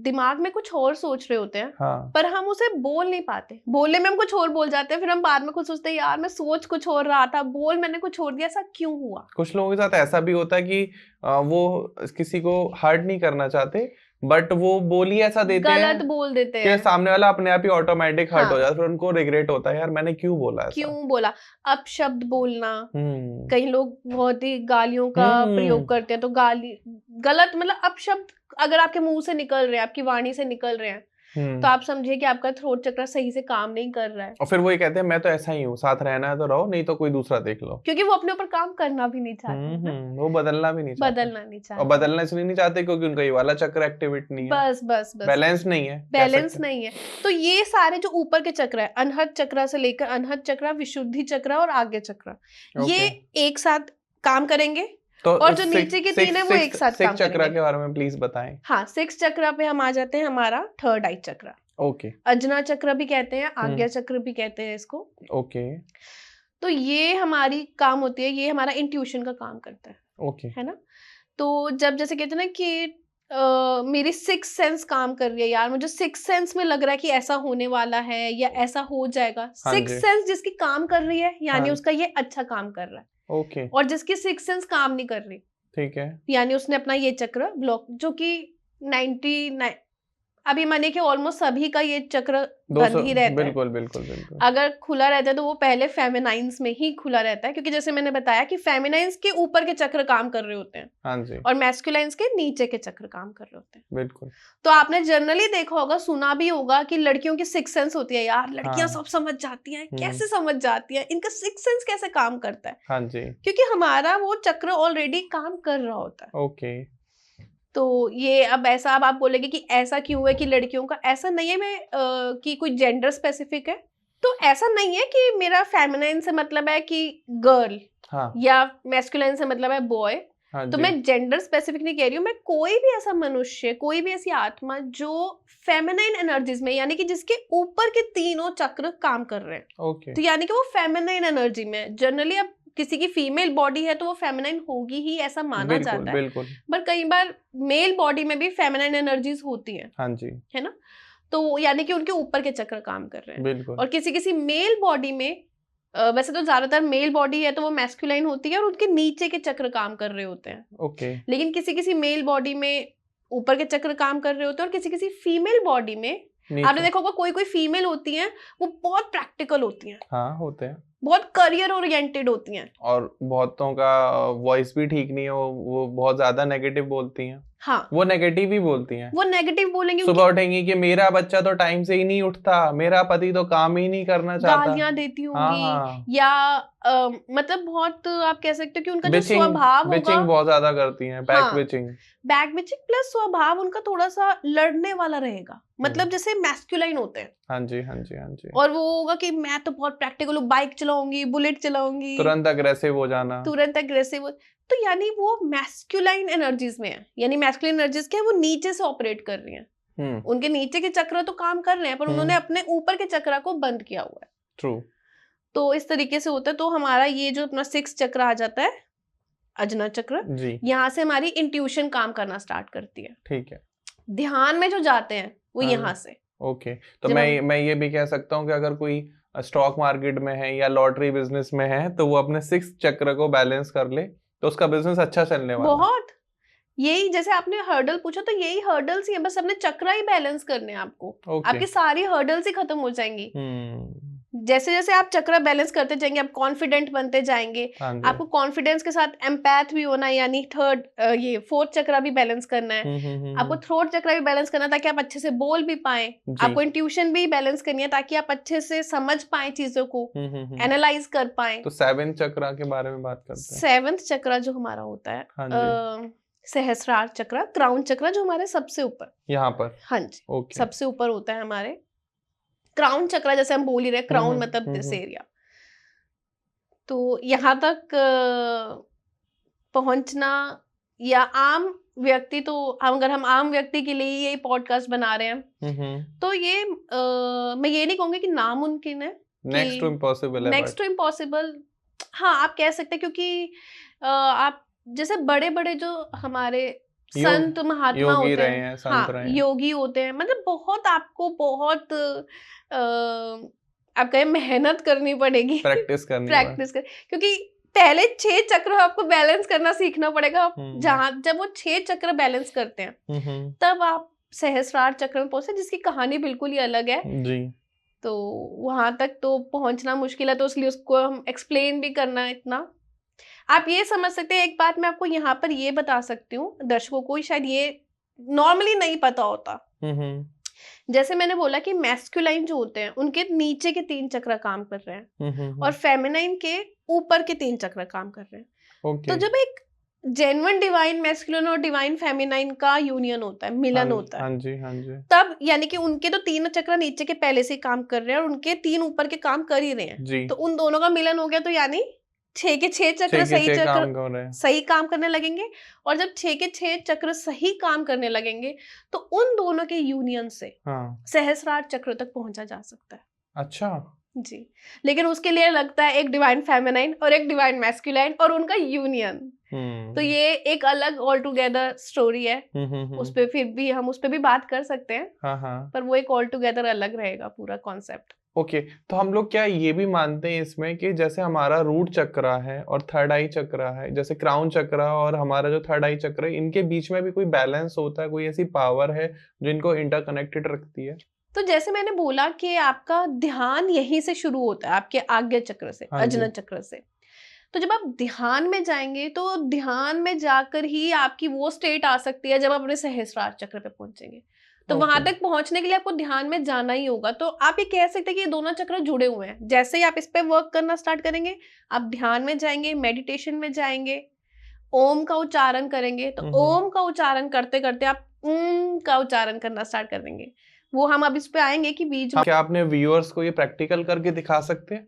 दिमाग में कुछ और सोच रहे होते हैं, पर हम उसे बोल नहीं पाते, बोलने में हम कुछ और बोल जाते हैं, फिर हम बाद में खुद सोचते हैं यार मैं सोच कुछ और रहा था, बोल मैंने कुछ और दिया, ऐसा क्यों हुआ? कुछ लोगों के साथ ऐसा भी होता है कि वो किसी को हर्ट नहीं करना चाहते, बट वो बोली ऐसा देते हैं, गलत बोल देते हैं कि सामने वाला अपने आप ही ऑटोमेटिक हर्ट हो जाता है, फिर उनको रिग्रेट होता है यार मैंने क्यों बोला ऐसा, क्यों बोला। अपशब्द बोलना, कई लोग बहुत ही गालियों का प्रयोग करते हैं, तो गाली गलत, मतलब अपशब्द अगर आपके मुंह से निकल रहे हैं, आपकी वाणी से निकल रहे हैं, तो आप समझिए कि आपका थ्रोट चक्र सही से काम नहीं कर रहा है। और फिर वो ये कहते हैं मैं तो ऐसा ही हूँ, साथ रहना है तो रहो, नहीं तो कोई दूसरा देख लो, क्योंकि वो अपने ऊपर काम करना भी नहीं चाहते, वो बदलना भी नहीं चाहते, और बदलना इसलिए नहीं चाहते क्योंकि उनका ये वाला चक्र एक्टिवेट नहीं है, बस बैलेंस नहीं है। तो ये सारे जो ऊपर के चक्र है, अनहद चक्र से लेकर अनहद चक्र, विशुद्धि चक्र और आज्ञा चक्र, ये एक साथ काम करेंगे, तो और जो नीचे के 3 है वो एक साथ काम करेंगे। चक्र के बारे में प्लीज बताएं। हाँ, 6 चक्र पे हम आ जाते हैं, हमारा थर्ड आई चक्र। ओके। अजना चक्र भी कहते हैं, आज्ञा चक्र भी कहते हैं इसको। ओके। तो ये हमारी काम होती है, ये हमारा इंट्यूशन का काम करता है। ओके। है ना? तो जब जैसे कहते हैं ना कि मेरी 6th सेंस काम कर रही है, यार मुझे 6th सेंस में लग रहा है कि ऐसा होने वाला है या ऐसा हो जाएगा। 6th सेंस जिसकी काम कर रही है यानी उसका ये अच्छा काम कर रहा है। ओके। और जिसकी 6th सेंस काम नहीं कर रही, ठीक है, यानी उसने अपना ये चक्र ब्लॉक, जो कि 99 अभी मानिए कि ऑलमोस्ट सभी का ये चक्र बंद ही रहता है। बिल्कुल। अगर खुला रहता है तो वो पहले फेमिनाइन्स में ही खुला रहता है, क्योंकि जैसे मैंने बताया कि फेमिनाइन्स के ऊपर के चक्र काम कर रहे होते हैं, हाँ जी, और मैस्कुलाइन्स के नीचे के चक्र काम कर रहे होते हैं। बिल्कुल। तो आपने जनरली देखा होगा, सुना भी होगा कि लड़कियों की 6th सेंस होती है, यार लड़कियां सब समझ जाती हैं। कैसे समझ जाती हैं? इनका 6th सेंस कैसे काम करता है? हाँ जी, क्योंकि हमारा वो चक्र ऑलरेडी काम कर रहा होता है। ओके। तो ये अब ऐसा, अब आप बोलेंगे कि ऐसा क्यों है कि लड़कियों का, ऐसा नहीं है मैं कि कोई जेंडर स्पेसिफिक है, तो ऐसा नहीं है कि मेरा फेमिनाइन से मतलब है कि गर्ल, हाँ, या मैस्कुलाइन से मतलब है बॉय, हाँ, तो मैं जेंडर स्पेसिफिक नहीं कह रही हूँ। मैं कोई भी ऐसा मनुष्य, कोई भी ऐसी आत्मा जो फेमिनाइन एनर्जीज में, यानी कि जिसके ऊपर के तीनों चक्र काम कर रहे हैं, ओके, तो यानी कि वो फेमिनाइन एनर्जी में। जनरली अब किसी की फीमेल बॉडी है तो वो फेमिनाइन होगी ही, ऐसा माना जाता है। बिल्कुल। पर कई बार मेल बॉडी में भी फेमिनाइन एनर्जीज होती हैं, हाँ जी, है ना? तो यानी कि उनके ऊपर के चक्र काम कर रहे हैं। बिल्कुल। और किसी मेल बॉडी में, वैसे तो ज्यादातर मेल बॉडी है तो वो मैस्कुलाइन होती है और उनके नीचे के चक्र काम कर रहे होते हैं। ओके। लेकिन किसी मेल बॉडी में ऊपर के चक्र काम कर रहे होते हैं, और किसी फीमेल बॉडी में आपने देखा होगा कोई फीमेल होती है वो बहुत प्रैक्टिकल होती हैं। हाँ, होते हैं। बहुत करियर ओरिएंटेड होती हैं। और बहुतों का वॉइस भी ठीक नहीं है, वो बहुत ज्यादा नेगेटिव बोलती हैं। हाँ, वो नेगेटिव ही बोलती हैं। वो नेगेटिव बोलेंगे, सुबह उठेंगी कि मेरा बच्चा तो टाइम से ही नहीं उठता, मेरा पति तो काम ही नहीं करना चाहता। गालियां देती हाँ होंगी, हाँ, या मतलब बहुत आप कह सकते हो कि उनका जो बिचिंग स्वभाव होगा, बिचिंग बहुत ज्यादा करती हैं, बैक हाँ, बिचिंग। बैक बिचिंग प्लस स्वभाव उनका थोड़ा सा लड़ने वाला रहेगा, मतलब जैसे मैस्कुलाइन होते हैं। हाँ जी हाँ जी हाँ जी। और वो होगा कि मैं तो बहुत प्रैक्टिकल हूँ, बाइक चलाऊंगी, बुलेट चलाऊंगी, तुरंत अग्रेसिव हो जाना। तुरंत अग्रेसिव। तो यानी वो मैस्कुलाइन एनर्जीज में है, यानी मैस्कुलाइन एनर्जीज क्या है, वो नीचे से ऑपरेट कर रही हैं। उनके नीचे के चक्र तो काम कर रहे हैं, पर उन्होंने अपने ऊपर के चक्र को बंद किया हुआ है। ट्रू। तो इस तरीके से होता है। तो हमारा ये जो अपना 6 चक्र आ जाता है, अजना चक्र, यहाँ से हमारी इंट्यूशन काम करना स्टार्ट करती है। ठीक है। ध्यान में जो जाते हैं वो यहाँ से। ओके, तो मैं ये भी कह सकता हूँ कि अगर कोई स्टॉक मार्केट में है या लॉटरी बिजनेस में है तो वो अपने 6 चक्र को बैलेंस कर ले तो उसका बिजनेस अच्छा चलने वाला है। बहुत, यही जैसे आपने हर्डल पूछा, तो यही हर्डल्स ही है, बस अपने चक्र ही बैलेंस करने हैं आपको। आपकी सारी हर्डल्स ही खत्म हो जाएंगी। जैसे जैसे आप चक्र बैलेंस करते जाएंगे, आप कॉन्फिडेंट बनते जाएंगे। आपको कॉन्फिडेंस के साथ एम्पैथ भी होना है, यानी ये 4th चक्र भी बैलेंस करना है। आपको थ्रोट चक्र भी बैलेंस करना है ताकि आप अच्छे से बोल भी पाए। आपको इंट्यूशन भी बैलेंस करनी है ताकि आप अच्छे से समझ पाए चीजों को, एनालाइज कर पाए। तो 7th चक्र के बारे में बात करते हैं। 7th चक्र जो हमारा होता है सहस्रार चक्र, क्राउन चक्र, जो हमारे सबसे ऊपर यहाँ पर, हाँ जी, सबसे ऊपर होता है हमारे क्राउन चक्र। जैसे हम बोल ही रहे, क्राउन मतलब दिस एरिया। तो यहाँ तक पहुंचना, या आम व्यक्ति, तो अगर हम आम व्यक्ति के लिए ये पॉडकास्ट बना रहे हैं तो ये मैं ये नहीं कहूंगी कि नामुमकिन है, नेक्स्ट टू इम्पॉसिबल है, नेक्स्ट टू इम्पॉसिबल, हाँ आप कह सकते हैं। क्योंकि आप जैसे बड़े बड़े जो हमारे संत महात्मा होते हैं, हाँ योगी होते हैं, मतलब बहुत आपको बहुत आप कहें मेहनत करनी पड़ेगी, प्रैक्टिस कर, क्योंकि पहले 6 चक्र आपको बैलेंस करना सीखना पड़ेगा। जब वो 6 चक्र बैलेंस करते हैं तब आप सहस्रार चक्र में पहुंचे, जिसकी कहानी बिल्कुल ही अलग है जी। तो वहां तक तो पहुंचना मुश्किल है, तो इसलिए उसको हम एक्सप्लेन भी करना इतना। आप ये समझ सकते हैं, एक बात मैं आपको यहाँ पर ये बता सकती हूँ, दर्शकों को शायद ये नॉर्मली नहीं पता होता। जैसे मैंने बोला कि मैस्कुलाइन जो होते हैं उनके नीचे के 3 चक्र काम कर रहे हैं और फेमिनाइन के ऊपर के 3 चक्र काम कर रहे हैं। तो जब एक जेन्युइन डिवाइन मैस्कुलिन और डिवाइन फेमिनाइन का यूनियन होता है, मिलन होता है, हाँ जी, तब यानी कि उनके तो 3 चक्र नीचे के पहले से काम कर रहे हैं और उनके 3 ऊपर के काम कर ही रहे हैं, तो उन दोनों का मिलन हो गया। तो यानी 6 के 6 चक्र सही काम करने लगेंगे। और जब 6 के 6 चक्र सही काम करने लगेंगे तो उन दोनों के यूनियन से सहस्रार चक्र तक पहुंचा जा सकता है। अच्छा जी, लेकिन उसके लिए लगता है एक डिवाइन फेमिनाइन और एक डिवाइन मैस्कुलाइन और उनका यूनियन। तो ये एक अलग ऑल टुगेदर स्टोरी है, उस पे फिर भी हम उस पे भी बात कर सकते हैं, पर वो एक ऑल टुगेदर अलग रहेगा पूरा कॉन्सेप्ट। ओके, तो हम लोग क्या ये भी मानते हैं इसमें कि जैसे हमारा रूट चक्र है और थर्ड आई चक्र है, जैसे क्राउन चक्र और हमारा जो थर्ड आई चक्र है, इनके बीच में भी कोई बैलेंस होता है, कोई ऐसी पावर है जो इनको इंटरकनेक्टेड रखती है? तो जैसे मैंने बोला कि आपका ध्यान यहीं से शुरू होता है, आपके आज्ञा चक्र से, अजना चक्र से। तो जब आप ध्यान में जाएंगे तो ध्यान में जाकर ही आपकी वो स्टेट आ सकती है जब आप अपने सहस्रार चक्र पे पहुंचेंगे। तो वहां तक पहुंचने के लिए आपको ध्यान में जाना ही होगा। तो आप ये कह सकते हैं कि ये दोनों चक्र जुड़े हुए हैं। जैसे ही आप इस पे वर्क करना स्टार्ट करेंगे, आप ध्यान में जाएंगे, मेडिटेशन में जाएंगे, ओम का उच्चारण करेंगे, तो ओम का उच्चारण करते करते आप का उच्चारण करना स्टार्ट कर देंगे। वो हम अब इस पे आएंगे कि बीज। क्या आपने व्यूअर्स को ये प्रैक्टिकल करके दिखा सकते हैं?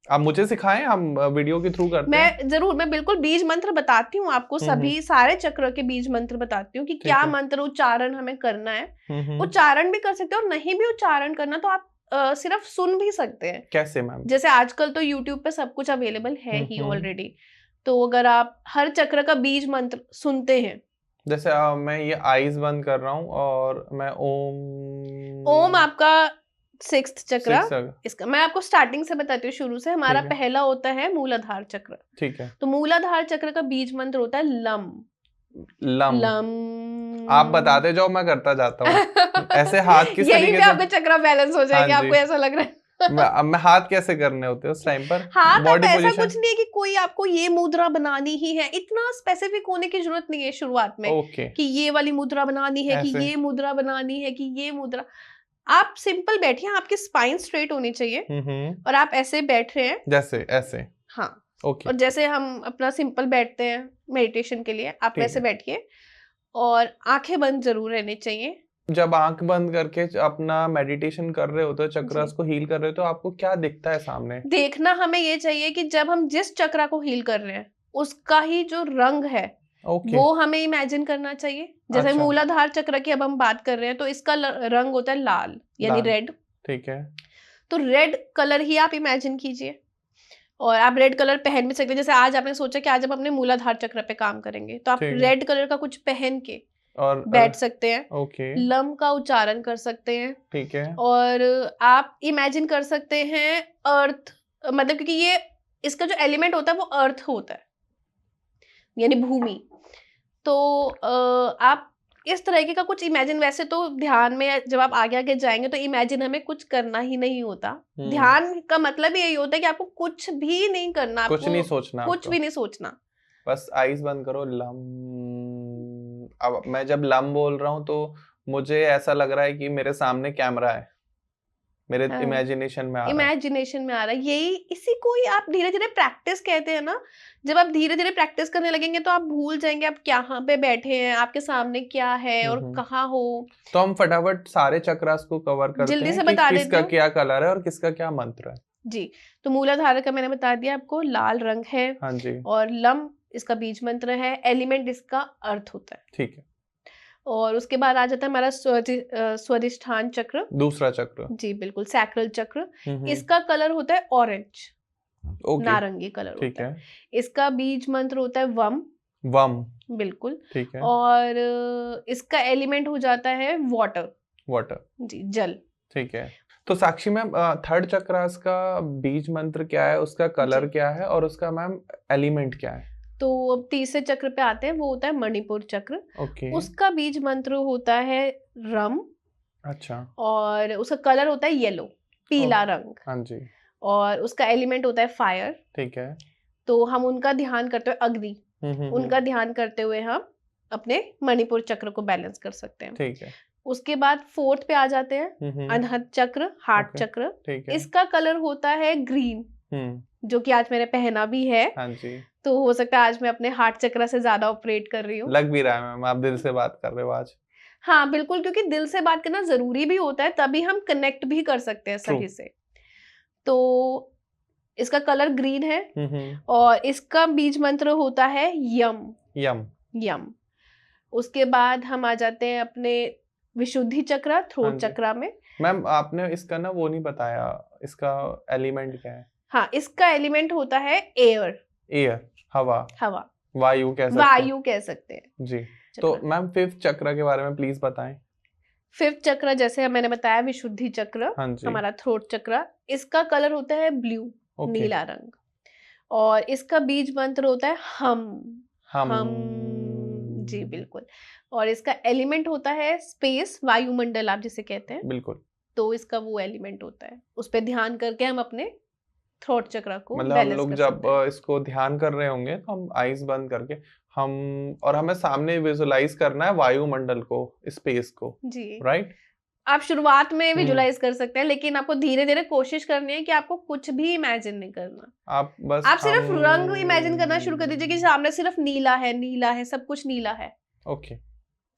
आप मुझे सिखाएं, हम वीडियो के थ्रू करते हैं। मैं जरूर, मैं बिल्कुल बीज मंत्र बताती हूँ आपको, सभी सारे चक्र के बीज मंत्र बताती हूँ कि क्या मंत्र उच्चारण हमें करना है। उच्चारण भी कर सकते हो और नहीं भी उच्चारण करना तो आप सिर्फ सुन भी सकते हैं। कैसे मैम? जैसे आजकल तो यूट्यूब पे सब कुछ अवेलेबल है ही ऑलरेडी। तो अगर आप हर चक्र का बीज मंत्र सुनते हैं, जैसे मैं ये आईज बंद कर रहा हूँ और मैं ओम आपका 6th चक्र, इसका मैं आपको स्टार्टिंग से बताती हूँ, शुरू से। हमारा पहला होता है मूलाधार चक्र। ठीक है। तो मूलाधार चक्र का बीज मंत्र होता है लम। Lump, lump. आप बताते जाओ, मैं करता जाता हूँ। ऐसे हाथ किस तरीके से आपका चक्र बैलेंस हो जाएगा। आपको ऐसा लग रहा है? मैं हाथ कैसे करने होते हैं उस टाइम पर? हाथ आप बॉडी ऐसा पोजीशन? कुछ नहीं है कि कोई आपको ये मुद्रा बनानी ही है, इतना स्पेसिफिक होने की जरूरत नहीं है शुरुआत में ओके, कि ये वाली मुद्रा बनानी है, कि ऐसे? ये मुद्रा बनानी है, कि ये मुद्रा। आप सिंपल बैठिए, आपकी स्पाइन स्ट्रेट होनी चाहिए और आप ऐसे बैठ रहे हैं। जैसे ऐसे? हाँ, ओके, और जैसे हम अपना सिंपल बैठते हैं मेडिटेशन के लिए, आप ठीक वैसे है। बैठिए और आंखें बंद जरूर रहनी चाहिए। जब आंख बंद करके अपना मेडिटेशन कर रहे होते हो, चक्रास जी, को हील कर रहे हो, तो आपको क्या दिखता है सामने? देखना हमें ये चाहिए कि जब हम जिस चक्रा को हील कर रहे हैं उसका ही जो रंग है ओके, वो हमें इमेजिन करना चाहिए। जैसे अच्छा, मूलाधार चक्र की अब हम बात कर रहे हैं तो इसका रंग होता है लाल, यानी लाल, रेड। ठीक है, तो रेड कलर ही आप इमेजिन कीजिए, और आप रेड कलर पहन भी सकते हैं। जैसे आज आपने सोचा कि आज हम अपने मूलाधार चक्र पे काम करेंगे, तो आप ठीक है। रेड कलर का कुछ पहन के और बैठ सकते हैं, ओके, लम का उच्चारण कर सकते हैं, ठीक है, और आप इमेजिन कर सकते हैं अर्थ, मतलब क्योंकि ये इसका जो एलिमेंट होता है वो अर्थ होता है, यानी भूमि। तो आप इस तरीके का कुछ इमेजिन, वैसे तो ध्यान में जब आप आगे आगे जाएंगे तो इमेजिन हमें कुछ करना ही नहीं होता। ध्यान का मतलब यही होता है कि आपको कुछ भी नहीं करना, कुछ आपको नहीं सोचना कुछ आपको, भी नहीं सोचना। बस आईज बंद करो, लम। अब मैं जब लम बोल रहा हूँ तो मुझे ऐसा लग रहा है कि मेरे सामने कैमरा है, मेरे इमेजिनेशन में आ रहा है। इमेजिनेशन में आ रहा है, यही इसी को ही आप धीरे धीरे प्रैक्टिस कहते हैं ना। जब आप धीरे धीरे प्रैक्टिस करने लगेंगे तो आप भूल जाएंगे आप कहाँ पे बैठे हैं, आपके सामने क्या है और कहाँ हो। तो हम फटाफट सारे चक्रास को कवर करते जल्दी हैं से कि बता देती किसका हूँ क्या कलर है और किसका क्या मंत्र है। जी। तो मूलाधार का मैंने बता दिया आपको, लाल रंग है, हाँ जी, और लम इसका बीज मंत्र है, एलिमेंट इसका अर्थ होता है। ठीक है। और उसके बाद आ जाता है हमारा स्वादिष्ठान चक्र। दूसरा चक्र? जी बिल्कुल, सैक्रल चक्र। हम्म, इसका कलर होता है ऑरेंज, ओके, नारंगी कलर ठीक होता है। है। इसका बीज मंत्र होता है वम, वम, बिल्कुल। ठीक है। और इसका एलिमेंट हो जाता है वाटर, वाटर, जी जल। ठीक है। तो साक्षी मैम, थर्ड चक्रास का बीज मंत्र क्या है, उसका कलर जी, क्या है और उसका मैम एलिमेंट क्या है? तो अब तीसरे चक्र पे आते हैं, वो होता है मणिपुर चक्र। ओके, उसका बीज मंत्र होता है रम, अच्छा, और उसका कलर होता है येलो, पीला ओके, रंग। हाँ जी, और उसका एलिमेंट होता है फायर। ठीक है। तो हम उनका ध्यान करते हुए अग्नि, हम्म, उनका ध्यान करते हुए हम अपने मणिपुर चक्र को बैलेंस कर सकते हैं। ठीक है। उसके बाद फोर्थ पे आ जाते हैं, हम्म, अनहद चक्र, हार्ट ओके, चक्र। ठीक है। इसका कलर होता है ग्रीन, जो कि आज मैंने पहना भी है। हाँ जी, तो हो सकता है आज मैं अपने हार्ट चक्र से ज्यादा ऑपरेट कर रही हूँ। लग भी रहा है मैम, आप दिल से बात कर रहे हो आज। हाँ बिल्कुल, क्योंकि दिल से बात करना जरूरी भी होता है, तभी हम कनेक्ट भी कर सकते हैं ट्रू। सही से। तो इसका कलर ग्रीन है, हम्म, और इसका बीज मंत्र होता है यम, यम, यम। उसके बाद हम आ जाते हैं अपने विशुद्धि चक्र, हाँ थ्रोट जी। चक्र में। मैम आपने इसका ना वो नहीं बताया, इसका एलिमेंट क्या है? हाँ, इसका एलिमेंट होता है एयर, एयर, हवा, हवा, वायु कह सकते हैं। वायु कह सकते हैं जी। तो चक्र। मैम फिफ्थ चक्र के बारे में प्लीज बताएं। फिफ्थ चक्र, जैसे मैंने बताया, विशुद्धि चक्र, हाँ जी, हमारा थ्रोट चक्र। इसका कलर होता है ब्लू, ओके, नीला रंग। और इसका बीज मंत्र होता है हम, हम, हम, जी बिल्कुल। और इसका एलिमेंट होता है स्पेस, वायुमंडल आप जिसे कहते हैं। बिल्कुल। तो इसका वो एलिमेंट होता है, उस पर ध्यान करके हम अपने थ्रोट चक्र को मतलब हम बैलेंस लोग कर जब सकते हैं। इसको ध्यान कर रहे होंगे तो हम आईज बंद करके हम, और हमें सामने विजुलाइज करना है वायुमंडल को, स्पेस को, जी, राइट? आप शुरुआत में विजुलाइज कर सकते हैं, लेकिन आपको धीरे धीरे कोशिश करनी है कि आपको कुछ भी इमेजिन नहीं करना। आप बस आप सिर्फ रंग इमेजिन करना शुरू कर दीजिए कि सामने सिर्फ नीला है, नीला है, सब कुछ नीला है। ओके,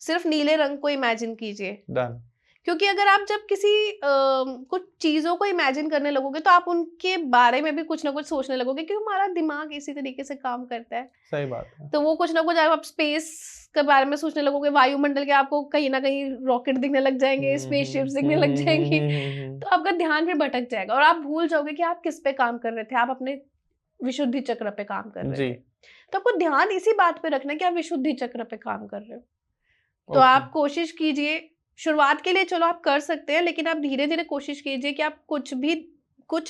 सिर्फ नीले रंग को इमेजिन कीजिए। डन। क्योंकि अगर आप जब किसी कुछ चीजों को इमेजिन करने लगोगे तो आप उनके बारे में भी कुछ ना कुछ सोचने लगोगे, क्योंकि हमारा दिमाग इसी तरीके से काम करता है। सही बात है। तो वो कुछ ना कुछ, आप स्पेस के बारे में सोचने लगोगे, वायुमंडल के, आपको कहीं ना कहीं रॉकेट दिखने लग जाएंगे, स्पेसशिप्स दिखने लग जाएंगी। तो आपका ध्यान फिर भटक जाएगा और आप भूल जाओगे कि आप किस पे काम कर रहे थे। आप अपने विशुद्धि चक्र पे काम कर रहे जी, थे। तो आपको ध्यान इसी बात पे रखना है कि आप विशुद्धि चक्र पे काम कर रहे हो। तो ओके, आप कोशिश कीजिए, शुरुआत के लिए चलो आप कर सकते हैं, लेकिन आप धीरे धीरे कोशिश कीजिए कि आप कुछ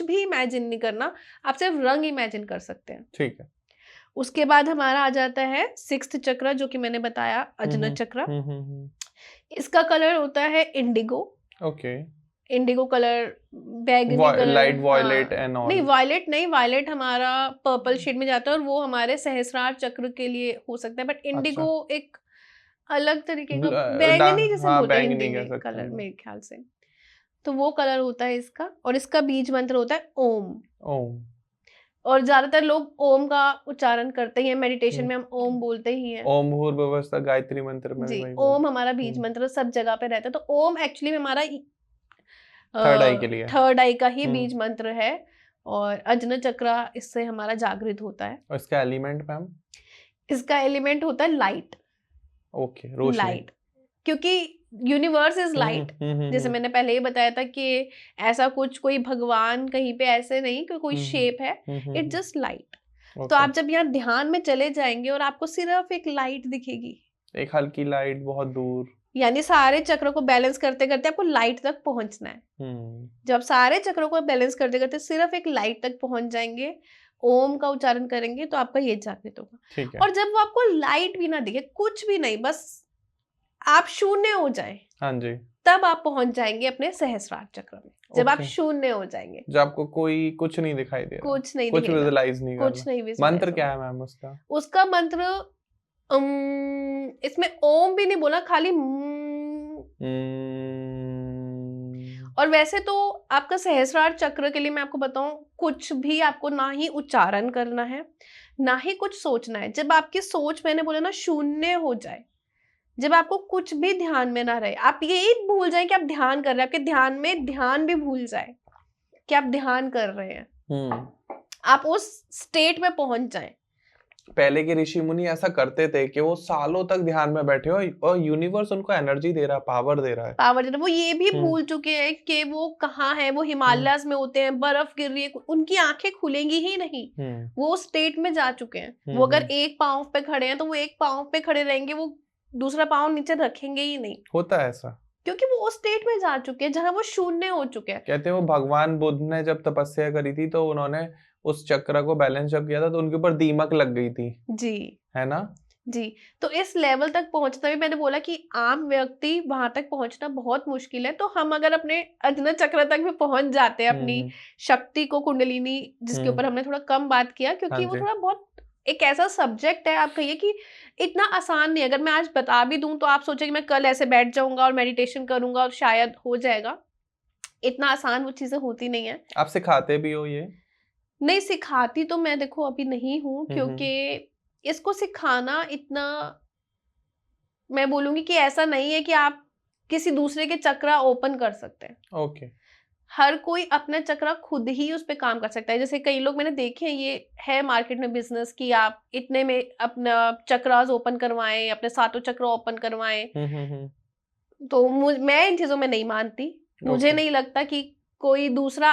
भी इमेजिन नहीं करना, आप सिर्फ रंग इमेजिन कर सकते हैं। ठीक है। उसके बाद हमारा आ जाता है सिक्स्थ चक्र, जो कि मैंने बताया, अजनत चक्र। इसका कलर होता है इंडिगो, ओके, इंडिगो कलर, बैगनी colour, light violet and all. नहीं वायलेट नहीं, वायलेट हमारा पर्पल शेड में जाता है और वो हमारे सहस्रार चक्र के लिए हो सकता है, बट इंडिगो एक अलग तरीके का बैंगनी जैसे बोलते हैं हिंदी में कलर मेरे ख्याल से, तो वो कलर होता है इसका। और इसका बीज मंत्र होता है ओम। ओम। और ज्यादातर लोग ओम का उच्चारण करते हैं, मेडिटेशन में हम ओम बोलते ही हैं। ओम भूर्भुवः स्वः, गायत्री मंत्र में जी, वही ओम हमारा बीज मंत्र सब जगह पे रहता है, तो ओम एक्चुअली में हमारा थर्ड आई के लिए, थर्ड आई का ही बीज मंत्र है। और अजन चक्र इससे हमारा जागृत होता है। और इसका एलिमेंट मैम? इसका एलिमेंट होता है लाइट। ओके, रोशनी। लाइट, क्योंकि यूनिवर्स इज लाइट। जैसे मैंने पहले ही बताया था कि ऐसा कुछ कोई भगवान कहीं पे ऐसे नहीं कि कोई शेप है, इट जस्ट लाइट। तो आप जब यहाँ ध्यान में चले जाएंगे और आपको सिर्फ एक लाइट दिखेगी, एक हल्की लाइट बहुत दूर, यानी सारे चक्रों को बैलेंस करते करते आपको लाइट तक पहुंचना है। जब सारे चक्रों को बैलेंस करते करते सिर्फ एक लाइट तक पहुंच जाएंगे, ओम का उच्चारण करेंगे, तो आपका ये जागृत होगा। और जब वो आपको लाइट भी ना दिखे, कुछ भी नहीं, बस आप शून्य हो जाए, हाँ जी, तब आप पहुंच जाएंगे अपने सहस्रार चक्र में। जब आप शून्य हो जाएंगे, जब आपको कोई कुछ नहीं दिखाई दे रहा, कुछ नहीं, कुछ विजुअलाइज नहीं, कुछ नहीं। मंत्र क्या है मैम उसका? उसका मंत्र इसमें ओम भी नहीं बोला, खाली और वैसे तो आपका सहस्रार चक्र के लिए मैं आपको बताऊं, कुछ भी आपको ना ही उच्चारण करना है, ना ही कुछ सोचना है। जब आपकी सोच, मैंने बोला ना, शून्य हो जाए, जब आपको कुछ भी ध्यान में ना रहे, आप यही भूल जाए कि आप ध्यान कर रहे हैं, आपके ध्यान में ध्यान भी भूल जाए कि आप ध्यान कर रहे हैं, आप उस स्टेट में पहुंच जाएं। पहले के ऋषि मुनि ऐसा करते थे कि वो सालों तक ध्यान में बैठे हो और यूनिवर्स उनको एनर्जी दे रहा है, पावर दे रहा है। वो ये भी भूल चुके हैं कि वो कहाँ है, वो हिमालयास में होते हैं, बर्फ गिर रही है, उनकी आंखें खुलेंगी ही नहीं, वो स्टेट में जा चुके हैं। वो अगर एक पांव पे खड़े हैं तो वो एक पांव पे खड़े रहेंगे, वो दूसरा पांव नीचे रखेंगे ही नहीं। होता है ऐसा, क्योंकि वो उस स्टेट में जा चुके हैं जहां वो शून्य हो चुके हैं। कहते हैं वो भगवान बुद्ध ने जब तपस्या करी थी तो उन्होंने उस चक्र को बैलेंस जब किया था तो उनके ऊपर दीमक लग गई थी जी, है ना जी। तो इस लेवल तक पहुंचना भी, मैंने बोला कि आम व्यक्ति वहां तक पहुंचना बहुत मुश्किल है। तो हम अगर अपने अजन चक्र तक भी पहुंच जाते हैं, अपनी शक्ति को, कुंडलिनी, जिसके ऊपर हमने थोड़ा कम बात किया, क्योंकि वो थोड़ा बहुत एक ऐसा सब्जेक्ट है, आप कहिए कि इतना आसान नहीं। अगर मैं आज बता भी दूं तो आप सोचे कि मैं कल ऐसे बैठ जाऊंगा और मेडिटेशन करूंगा और शायद हो जाएगा। इतना आसान वो चीजें होती नहीं है। आप सिखाते भी हो ये? नहीं, सिखाती तो मैं देखो अभी नहीं हूँ, क्योंकि इसको सिखाना इतना, मैं बोलूंगी कि ऐसा नहीं है कि आप किसी दूसरे के चक्रा ओपन कर सकते हैं। ओके। हर कोई अपना चक्रा खुद ही उस पे काम कर सकता है। जैसे कई लोग मैंने देखे हैं, ये है मार्केट में बिजनेस कि आप इतने में अपना चक्रास ओपन करवाएं, अपने सातों चक्र ओपन करवाएं। तो मैं इन चीजों में नहीं मानती। मुझे नहीं लगता कि कोई दूसरा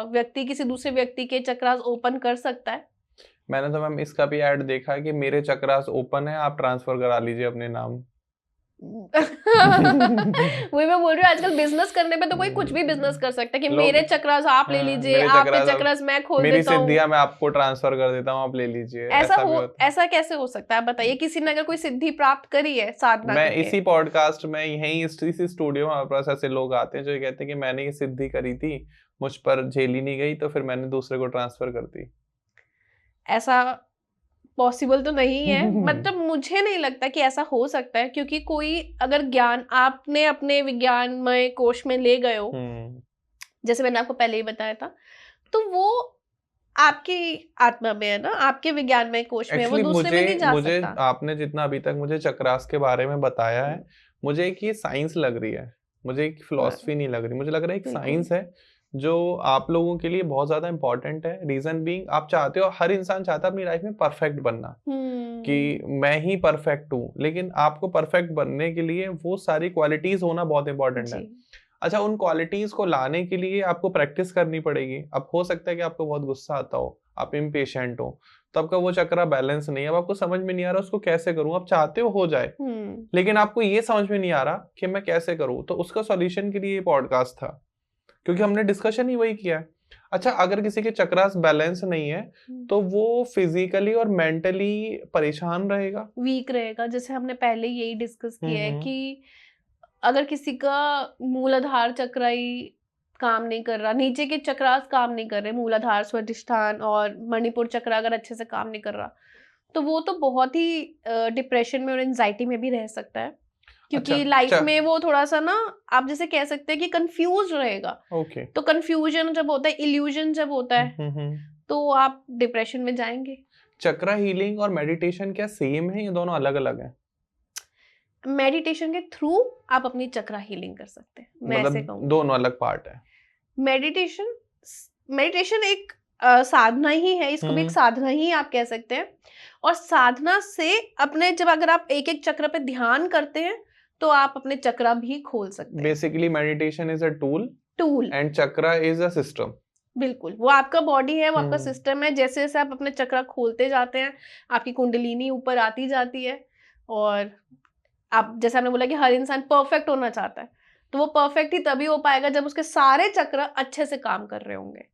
व्यक्ति किसी दूसरे व्यक्ति के चक्रास ओपन कर सकता है। मैंने तो मैम इसका भी ऐड देखा है कि मेरे चक्रास ओपन है, आप ट्रांसफर करा लीजिए अपने नाम। वही मैं बोल रही हूँ, आजकल बिजनेस करने पे तो कोई कुछ भी बिजनेस कर सकता है कि मेरे चक्रास आप ले लीजिए, आपके चक्रास मैं खोल देता हूँ, मेरी सिद्धियां मैं आपको ट्रांसफर कर देता हूँ, आप ले लीजिए। ऐसा कैसे हो सकता है, आप बताइए। किसी ने अगर कोई सिद्धि प्राप्त करी है साधना मैं इसी पॉडकास्ट में यही इसी स्टूडियो में हमारे पास ऐसे लोग आते हैं जो कहते हैं कि मैंने ये सिद्धि करी थी, मुझ पर झेली नहीं गई, तो फिर मैंने दूसरे को ट्रांसफर कर दी। ऐसा पॉसिबल तो नहीं है। मतलब मुझे नहीं लगता कि ऐसा हो सकता है, क्योंकि कोई अगर ज्ञान आपने अपने विज्ञानमय कोश में ले गए हो, जैसे मैंने आपको पहले ही बताया था, तो वो आपकी आत्मा में है ना, आपके विज्ञानमय कोश में, वो दूसरे में नहीं जा सकता। आपने जितना अभी तक मुझे चक्रास के बारे में बताया है, मुझे एक ये साइंस लग रही है, मुझे एक फिलॉसफी नहीं लग रही, मुझे लग रहा है एक साइंस है जो आप लोगों के लिए बहुत ज्यादा इंपॉर्टेंट है। रीजन बीइंग, आप चाहते हो, हर इंसान चाहता है अपनी लाइफ में परफेक्ट बनना, कि मैं ही परफेक्ट हूँ, लेकिन आपको परफेक्ट बनने के लिए वो सारी क्वालिटीज होना बहुत इंपॉर्टेंट है। अच्छा, उन क्वालिटीज को लाने के लिए आपको प्रैक्टिस करनी पड़ेगी। अब हो सकता है कि आपको बहुत गुस्सा आता हो, आप इम्पेशेंट हो, तो आपका वो चक्रा बैलेंस नहीं है, अब आपको समझ में नहीं आ रहा उसको कैसे करूं। आप चाहते हो जाए, लेकिन आपको ये समझ में नहीं आ रहा कि मैं कैसे करूं। तो उसका सॉल्यूशन के लिए ये पॉडकास्ट था, क्योंकि हमने डिस्कशन ही वही किया है। अच्छा, अगर किसी के चक्रास बैलेंस नहीं है तो वो फिजिकली और मेंटली परेशान रहेगा, वीक रहेगा। जैसे हमने पहले यही डिस्कस किया है कि अगर किसी का मूलाधार चक्र ही काम नहीं कर रहा, नीचे के चक्रास काम नहीं कर रहे, मूलाधार, स्वादिष्ठान और मणिपुर चक्र अगर अच्छे से काम नहीं कर रहा, तो वो तो बहुत ही डिप्रेशन में और एंजाइटी में भी रह सकता है, क्योंकि लाइफ में वो थोड़ा सा ना, आप जैसे कह सकते हैं कि कंफ्यूज रहेगा। ओके। तो कंफ्यूजन जब होता है, इल्यूजन जब होता है, तो आप डिप्रेशन में जाएंगे। चक्रा हीलिंग और मेडिटेशन क्या सेम है या दोनों अलग अलग हैं? मेडिटेशन के थ्रू आप अपनी चक्रा हीलिंग कर सकते हैं, मैं ऐसे कहूँगी। दोनों अलग पार्ट है। मेडिटेशन एक साधना ही है, इसको भी एक साधना ही आप कह सकते हैं। और साधना से अपने, जब अगर आप एक एक चक्र पे ध्यान करते हैं तो आप अपने चक्रा भी खोल सकते हैं। Basically meditation is a tool and chakra is a system. बिल्कुल, वो आपका बॉडी है, वो आपका सिस्टम है। जैसे जैसे आप अपने चक्रा खोलते जाते हैं, आपकी कुंडलिनी ऊपर आती जाती है। और आप, जैसे आपने बोला कि हर इंसान परफेक्ट होना चाहता है, तो वो परफेक्ट ही तभी हो पाएगा जब उसके सारे चक्र अच्छे से काम कर रहे होंगे।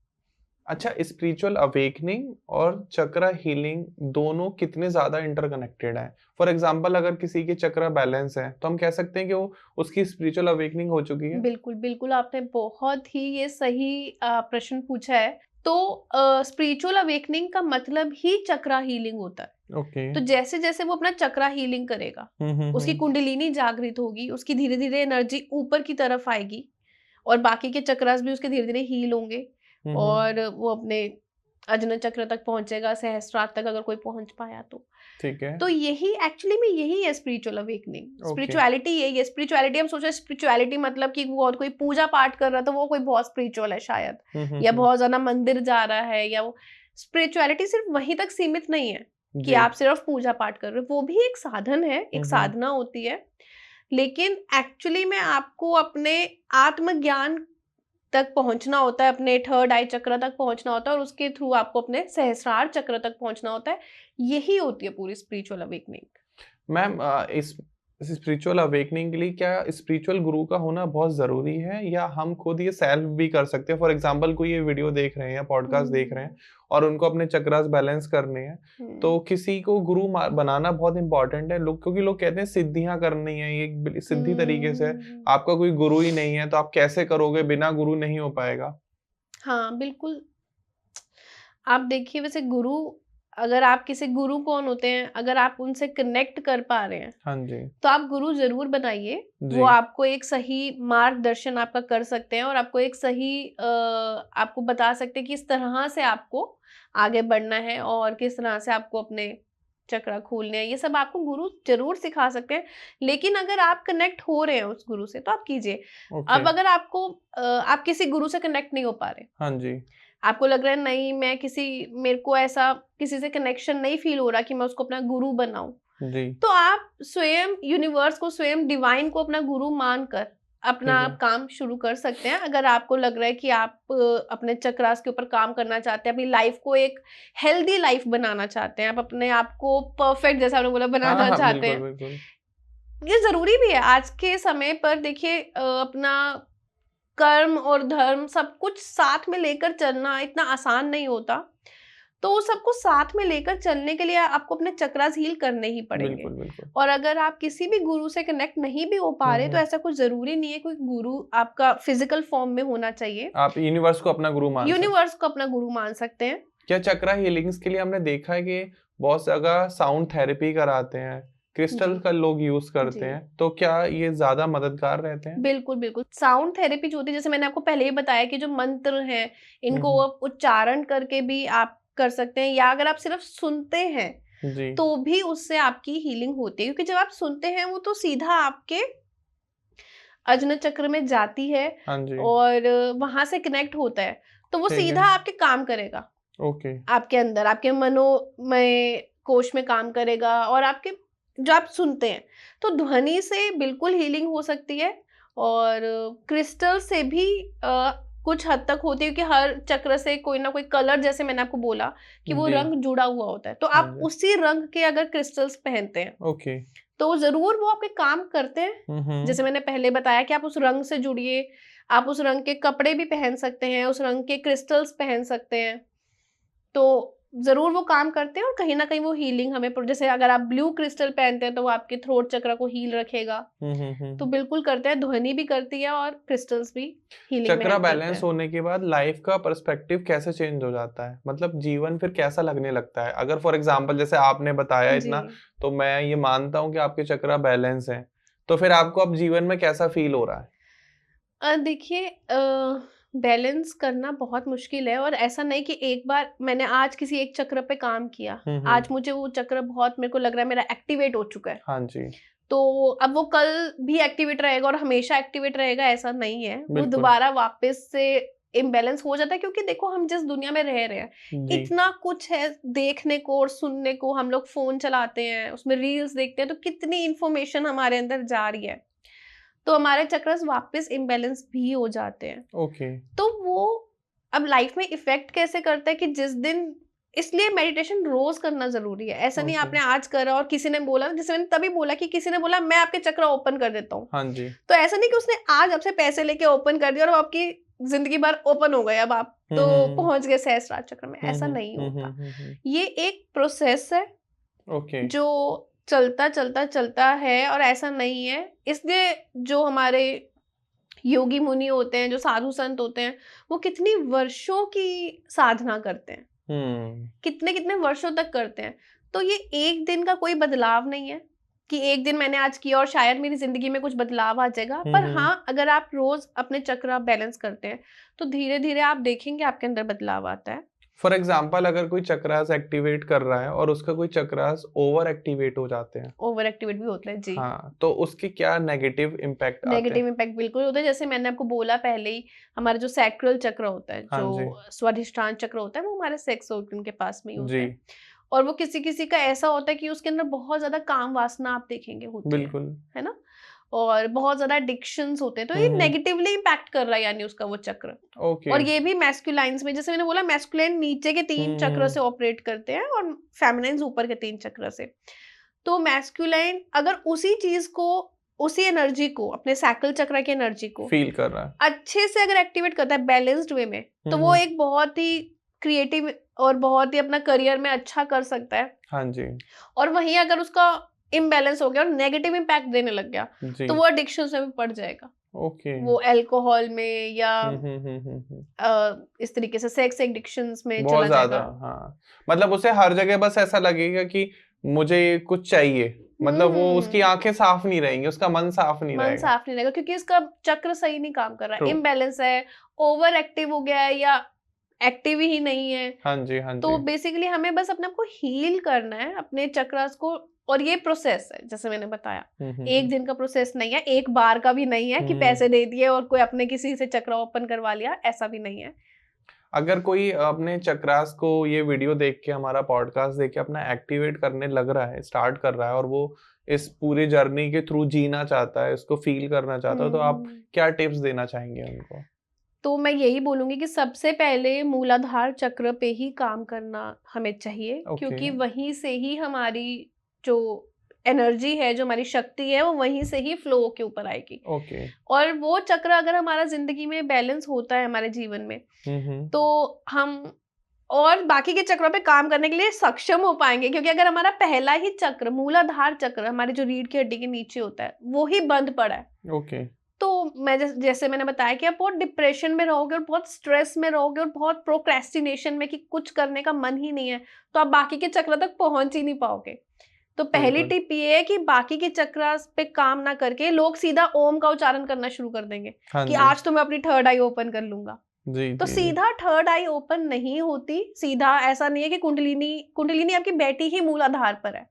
अच्छा, स्पिरिचुअल अवेकनिंग और चक्रा हीलिंग दोनों कितने ज्यादा इंटरकनेक्टेड हैं? फॉर एग्जांपल, अगर किसी के चक्रा बैलेंस है तो हम कह सकते हैं कि वो उसकी स्पिरिचुअल अवेकनिंग हो चुकी है। बिल्कुल बिल्कुल, आपने बहुत ही ये सही प्रश्न पूछा है। तो स्पिरिचुअल अवेकनिंग का मतलब ही चक्रा हीलिंग होता है। ओके। तो जैसे जैसे वो अपना चक्रा हीलिंग करेगा, उसकी कुंडलिनी जागृत होगी, उसकी धीरे धीरे एनर्जी ऊपर की तरफ आएगी, और बाकी के चक्रास भी उसके धीरे धीरे हील होंगे, और वो अपने अजन चक्र तक पहुंचेगा, सहस्त्रार तक अगर कोई पहुंच पाया तो। ठीक है। तो यही एक्चुअली में यही है स्पिरिचुअल अवेकनिंग। स्पिरिचुअलिटी यही है। स्पिरिचुअलिटी हम सोचे स्पिरिचुअलिटी मतलब कि बहुत कोई पूजा पाठ कर रहा है तो वो कोई बहुत स्पिरिचुअल है शायद, या बहुत ज्यादा मंदिर जा रहा है, या वो स्पिरिचुअलिटी सिर्फ वहीं तक सीमित नहीं है कि आप सिर्फ पूजा पाठ कर रहे हो। वो भी एक साधन है, एक साधना होती है, लेकिन एक्चुअली में आपको अपने आत्मज्ञान तक पहुंचना होता है, अपने थर्ड आई चक्र तक पहुंचना होता है, और उसके थ्रू आपको अपने सहस्रार चक्र तक पहुंचना होता है। यही होती है पूरी स्पिरिचुअल अवेकनिंग। मैम, इस स्पिरिचुअल अवेकनिंग के लिए क्या स्पिरिचुअल गुरु का होना बहुत जरूरी है, या हम खुद ये सेल्फ भी कर सकते हैं? फॉर एग्जांपल, कोई ये वीडियो देख रहे हैं या पॉडकास्ट देख रहे हैं और उनको अपने चक्रास बैलेंस करने हैं, तो किसी को गुरु बनाना बहुत इंपॉर्टेंट है। क्योंकि लोग कहते हैं सिद्धियां करनी है, ये सिद्धि तरीके से, आपका कोई गुरु ही नहीं है तो आप कैसे करोगे? बिना गुरु नहीं हो पाएगा। हाँ बिल्कुल, आप देखिए, वैसे गुरु, अगर आप किसी गुरु कौन होते हैं, अगर आप उनसे कनेक्ट कर पा रहे हैं, हाँ जी, तो आप गुरु जरूर बनाइए। वो आपको एक सही मार्गदर्शन आपका कर सकते हैं, और आपको एक सही आपको बता सकते हैं कि इस तरह से आपको आगे बढ़ना है और किस तरह से आपको अपने चक्रा खोलने हैं। ये सब आपको गुरु जरूर सिखा सकते हैं, लेकिन अगर आप कनेक्ट हो रहे हैं उस गुरु से तो आप कीजिए। अब अगर आपको आप किसी गुरु से कनेक्ट नहीं हो पा रहे, हाँ जी, आपको लग रहा है नहीं, मेरे को ऐसा किसी से कनेक्शन नहीं फील हो रहा कि मैं उसको अपना गुरु बनाऊं, तो आप स्वयं यूनिवर्स को, स्वयं डिवाइन को अपना गुरु मानकर अपना काम शुरू कर सकते हैं। अगर आपको लग रहा है कि आप अपने चक्रास के ऊपर काम करना चाहते हैं, अपनी लाइफ को एक हेल्दी लाइफ बनाना चाहते हैं, आप अपने आप को परफेक्ट, जैसा आपने बोला, बनाना चाहते हैं, बिल्कुल। ये जरूरी भी है आज के समय पर। देखिए, अपना कर्म और धर्म सब कुछ साथ में लेकर चलना इतना आसान नहीं होता, तो सबको साथ में लेकर चलने के लिए आपको अपने चक्रास हील करने ही पड़ेंगे। बिल्कुल, बिल्कुल। और अगर आप किसी भी गुरु से कनेक्ट नहीं भी हो पा रहे, तो ऐसा कुछ जरूरी नहीं है कोई गुरु आपका फिजिकल फॉर्म में होना चाहिए। आप यूनिवर्स को अपना गुरु मान सकते हैं। क्या चक्रा हीलिंग्स के लिए हमने देखा है कि बहुत जगह साउंड थेरेपी कराते हैं, क्रिस्टल का लोग यूज करते हैं, तो क्या ये ज्यादा मददगार रहते हैं? बिल्कुल बिल्कुल, साउंड थेरेपी जो होती है, जैसे मैंने आपको पहले ही बताया कि जो मंत्र हैं, इनको उच्चारण करके भी आप कर सकते हैं, या अगर आप सिर्फ सुनते हैं तो भी उससे आपकी हीलिंग होती है। क्योंकि जब आप सुनते हैं, वो तो सीधा आपके अजन चक्र में जाती है, और वहां से कनेक्ट होता है, तो वो सीधा आपके काम करेगा। आपके अंदर, आपके मनोमय कोश में काम करेगा, और आपके जो आप सुनते हैं, तो ध्वनि से बिल्कुल हीलिंग हो सकती है, और क्रिस्टल से भी कुछ हद तक होती है, क्योंकि हर चक्र से कोई ना कोई कलर, जैसे मैंने आपको बोला कि वो रंग जुड़ा हुआ होता है, तो आप उसी रंग के अगर क्रिस्टल्स पहनते हैं, तो जरूर वो आपके काम करते हैं। जैसे मैंने पहले बताया कि आप उस रंग से जुड़िए, आप उस रंग के कपड़े भी पहन सकते हैं, उस रंग के क्रिस्टल्स पहन सकते हैं, तो जरूर वो काम करते हैं और कहीं ना कहीं वो हीलिंग हमें जैसे अगर आप ब्लू क्रिस्टल पहनते हैं तो वो आपके थ्रोट चक्र को हील रखेगा। तो बिल्कुल करते हैं, ध्वनि भी करती है और क्रिस्टल्स भी हीलिंग में चक्र हेल्प करते बैलेंस हैं। होने के बाद लाइफ का पर्सपेक्टिव कैसे चेंज हो जाता है, मतलब जीवन फिर कैसा लगने लगता है? अगर फॉर एग्जांपल जैसे आपने बताया जी इतना, तो मैं ये मानता हूँ कि आपके चक्र बैलेंस हैं, तो फिर आपको अब जीवन में कैसा फील हो रहा है? देखिए, बैलेंस करना बहुत मुश्किल है और ऐसा नहीं कि एक बार मैंने आज किसी एक चक्र पे काम किया, आज मुझे वो चक्र बहुत मेरे को लग रहा है मेरा एक्टिवेट हो चुका है, हाँ जी, तो अब वो कल भी एक्टिवेट रहेगा और हमेशा एक्टिवेट रहेगा, ऐसा नहीं है। वो बिल्कुल। दोबारा वापस से इम्बैलेंस हो जाता है, क्योंकि देखो हम जिस दुनिया में रह रहे हैं जी, इतना कुछ है देखने को और सुनने को। हम लोग फोन चलाते हैं, उसमें रील्स देखते हैं, तो कितनी इंफॉर्मेशन हमारे अंदर जा रही है, तो हमारे चक्रस वापस इम्बैलेंस भी हो जाते हैं। ओके। तो वो अब लाइफ में इफेक्ट कैसे करता है कि जिस दिन, इसलिए मेडिटेशन रोज करना जरूरी है। ऐसा नहीं ओके। आपने आज करा और किसी ने बोला, जैसे मैंने तभी बोला कि किसी ने बोला मैं आपके चक्र ओपन कर देता हूँ, हाँ जी। तो ऐसा नहीं कि उसने आज आपसे पैसे लेके ओपन कर दिया और वो आपकी जिंदगी भर ओपन हो गए, अब आप तो पहुंच गए सहस्त्रार चक्र में। ऐसा नहीं होता, ये एक प्रोसेस है ओके। जो चलता चलता चलता है और ऐसा नहीं है। इसलिए जो हमारे योगी मुनि होते हैं, जो साधु संत होते हैं, वो कितनी वर्षों की साधना करते हैं, कितने कितने वर्षों तक करते हैं। तो ये एक दिन का कोई बदलाव नहीं है कि एक दिन मैंने आज किया और शायद मेरी जिंदगी में कुछ बदलाव आ जाएगा। पर हाँ, अगर आप रोज अपने चक्र बैलेंस करते हैं तो धीरे धीरे आप देखेंगे आपके अंदर बदलाव आता है। फॉर एग्जाम्पल अगर कोई चक्रास एक्टिवेट कर रहा है और उसका कोई चक्रास ओवर एक्टिवेट हो जाते हैं, ओवर एक्टिवेट भी होता है जी। हाँ, तो उसके क्या नेगेटिव इम्पैक्ट आते नेगेटिव हैं? इम्पैक्ट बिल्कुल होता है, जैसे मैंने आपको बोला पहले ही, हमारा जो सैक्रल चक्र होता है, हाँ जी, जो स्वाधिष्ठान चक्र होता है, वो हमारे सेक्स ऑर्गन के पास में ही होता जी, है। और वो किसी किसी का ऐसा होता है कि उसके अंदर बहुत ज्यादा काम वासना आप देखेंगे होती बिल्कुल। है ना, और बहुत ज्यादा एडिक्शंस होते हैं, तो ये हम्म, नेगेटिवली इम्पैक्ट कर रहा है यानी उसका वो चक्र। ओके। और ये भी मैस्कुलाइन्स में, जैसे मैंने बोला, मैस्कुलाइन नीचे के 3 चक्र से ऑपरेट करते हैं और फेमिनाइन्स ऊपर के 3 चक्र से। तो मैस्कुलाइन अगर उसी चीज को, उसी एनर्जी को, अपने सैक्रल चक्र की एनर्जी को फील कर रहा है। अच्छे से अगर एक्टिवेट करता है बैलेंस्ड वे में, तो वो एक बहुत ही क्रिएटिव और बहुत ही अपना करियर में अच्छा कर सकता है। हाँ जी, और वहीं अगर उसका इम्बैलेंस हो गया और नेगेटिव इम्पैक्ट देने लग गया, जी, तो वो एडिक्शन में भी पड़ जाएगा, ओके। वो अल्कोहल में या इस तरीके से सेक्स एडिक्शंस में बहुत चला ज्यादा, जाएगा। हाँ, मतलब उसे हर जगह बस ऐसा लगेगा कि मुझे ये कुछ चाहिए, मतलब वो उसकी आंखें साफ नहीं रहेंगी, उसका मन साफ नहीं मन रहेगा। साफ नहीं रहेगा, क्योंकि इसका चक्र सही नहीं काम कर रहा है, ट्रू। इम्बैलेंस है, ओवर एक्टिव हो गया है या एक्टिव ही नहीं है। हाँ जी, हाँ तो जी। बेसिकली हमें बस अपने आप को हील करना है, अपने चक्रास को। और ये प्रोसेस है, जैसे मैंने बताया, एक दिन का प्रोसेस नहीं है, एक बार का भी नहीं है कि पैसे दे दिए और कोई अपने किसी से चक्र ओपन करवा लिया, ऐसा भी नहीं है। अगर कोई अपने चक्रास को ये वीडियो देख के, हमारा पॉडकास्ट देख के अपना एक्टिवेट करने लग रहा है, स्टार्ट कर रहा है, और वो इस पूरी जर्नी के थ्रू जीना चाहता है, इसको फील करना चाहता है, तो आप क्या टिप्स देना चाहेंगे उनको? तो मैं यही बोलूंगी कि सबसे पहले मूलाधार चक्र पे ही काम करना हमें चाहिए, क्योंकि वहीं से ही हमारी जो एनर्जी है, जो हमारी शक्ति है, वो वहीं से ही फ्लो के ऊपर आएगी। ओके। और वो चक्र अगर हमारा जिंदगी में बैलेंस होता है हमारे जीवन में, तो हम और बाकी के चक्रों पे काम करने के लिए सक्षम हो पाएंगे। क्योंकि अगर हमारा पहला ही चक्र, मूलाधार चक्र, हमारी जो रीढ़ की हड्डी के नीचे होता है, वो ही बंद पड़ा है, ओके। तो मैं जैसे मैंने बताया कि आप बहुत डिप्रेशन में रहोगे और बहुत स्ट्रेस में रहोगे और बहुत प्रोक्रेस्टिनेशन में कि कुछ करने का मन ही नहीं है, तो आप बाकी के चक्र तक पहुंच ही नहीं पाओगे। तो पहली टिप ये है कि बाकी के चक्र पे काम ना करके लोग सीधा ओम का उच्चारण करना शुरू कर देंगे कि आज तो मैं अपनी थर्ड आई ओपन कर लूंगा। जी, तो सीधा थर्ड आई ओपन नहीं होती। सीधा ऐसा नहीं है कि कुंडलिनी आपकी बैठी ही मूलाधार पर है।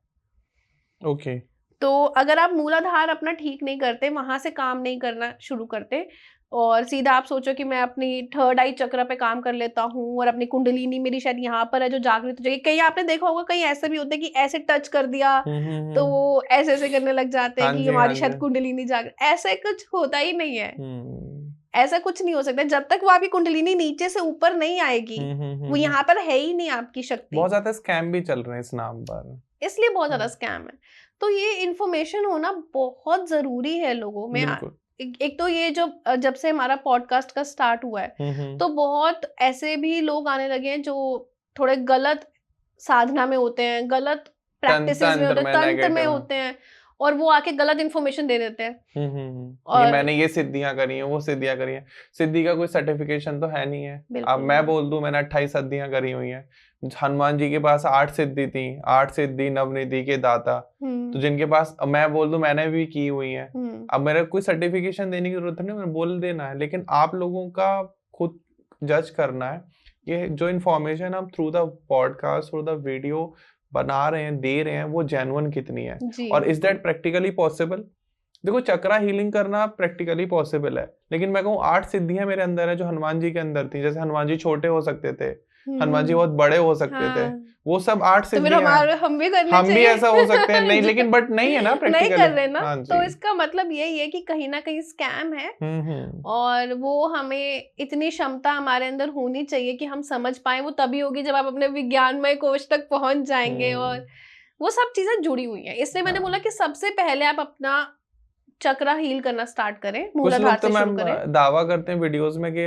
ओके। तो अगर आप मूलाधार अपना ठीक नहीं करते, वहां से काम नहीं करना शुरू करते और सीधा आप सोचो कि मैं अपनी थर्ड आई चक्र पे काम कर लेता हूँ और अपनी कुंडलिनी मेरी शायद यहाँ पर है जो जागृत हो जाएगी। कहीं आपने देखा होगा, कहीं ऐसे भी होते हैं कि ऐसे टच कर दिया तो वो ऐसे ऐसे करने लग जाते हैं कि हमारी शायद कुंडलिनी जागृत। ऐसे कुछ होता ही नहीं है, ऐसा कुछ नहीं हो सकता जब तक वो आपकी कुंडलिनी नीचे से ऊपर नहीं आएगी। वो यहाँ पर है ही नहीं आपकी शक्ति। बहुत ज्यादा स्कैम भी चल रहे हैं इस नाम पर, इसलिए बहुत ज्यादा स्कैम है। तो ये इन्फॉर्मेशन होना बहुत जरूरी है लोगों में। एक तो ये जो जब से हमारा पॉडकास्ट का स्टार्ट हुआ है, तो बहुत ऐसे भी लोग आने लगे हैं जो थोड़े गलत साधना में होते हैं, गलत प्रैक्टिसेस में होते हैं, तंत्र में होते हैं, और वो आके गलत इन्फॉर्मेशन दे देते हैं। और ये मैंने ये सिद्धियां करी हैं, वो सिद्धियां करी हैं। सिद्धि का कोई सर्टिफिकेशन तो है नहीं है। अब मैं बोल दूं मैंने 28 सिद्धियां करी हुई हैं। हनुमान जी के पास 8 सिद्धि थी, 8 सिद्धि नवनिधि के दाता, तो जिनके पास मैं बोल दूं मैंने भी की हुई है। अब मेरे कोई सर्टिफिकेशन देने की जरूरत नहीं, मैंने बोल देना है, लेकिन आप लोगों का खुद जज करना है ये जो इन्फॉर्मेशन हम through the podcast, through the video बना रहे हैं, दे रहे हैं, वो जेन्युइन कितनी है, और इज दैट प्रैक्टिकली पॉसिबल। देखो चक्रा हीलिंग करना प्रैक्टिकली पॉसिबल है, लेकिन मैं कहूँ 8 सिद्धियां मेरे अंदर है जो हनुमान जी के अंदर थी। जैसे हनुमान जी छोटे हो सकते थे, हनुमान जी बहुत बड़े हो सकते थे, वो सब 8 सिद्धियां हैं। हम भी करने हम भी ऐसा हो सकते हैं, नहीं लेकिन बट नहीं है ना प्रैक्टिकली, नहीं कर रहे ना। तो इसका मतलब यही है कि कहीं ना कहीं स्कैम है, और वो हमें इतनी क्षमता हमारे अंदर होनी चाहिए कि हम समझ पाए। वो तभी होगी जब आप अपने विज्ञानमय कोश तक पहुंच जाएंगे, और वो सब चीजें जुड़ी हुई हैं। इसलिए मैंने बोला कि सबसे पहले आप अपना चक्रा हील करना स्टार्ट करें, मूलाधार से शुरू करें। दावा करते हैं वीडियोस में कि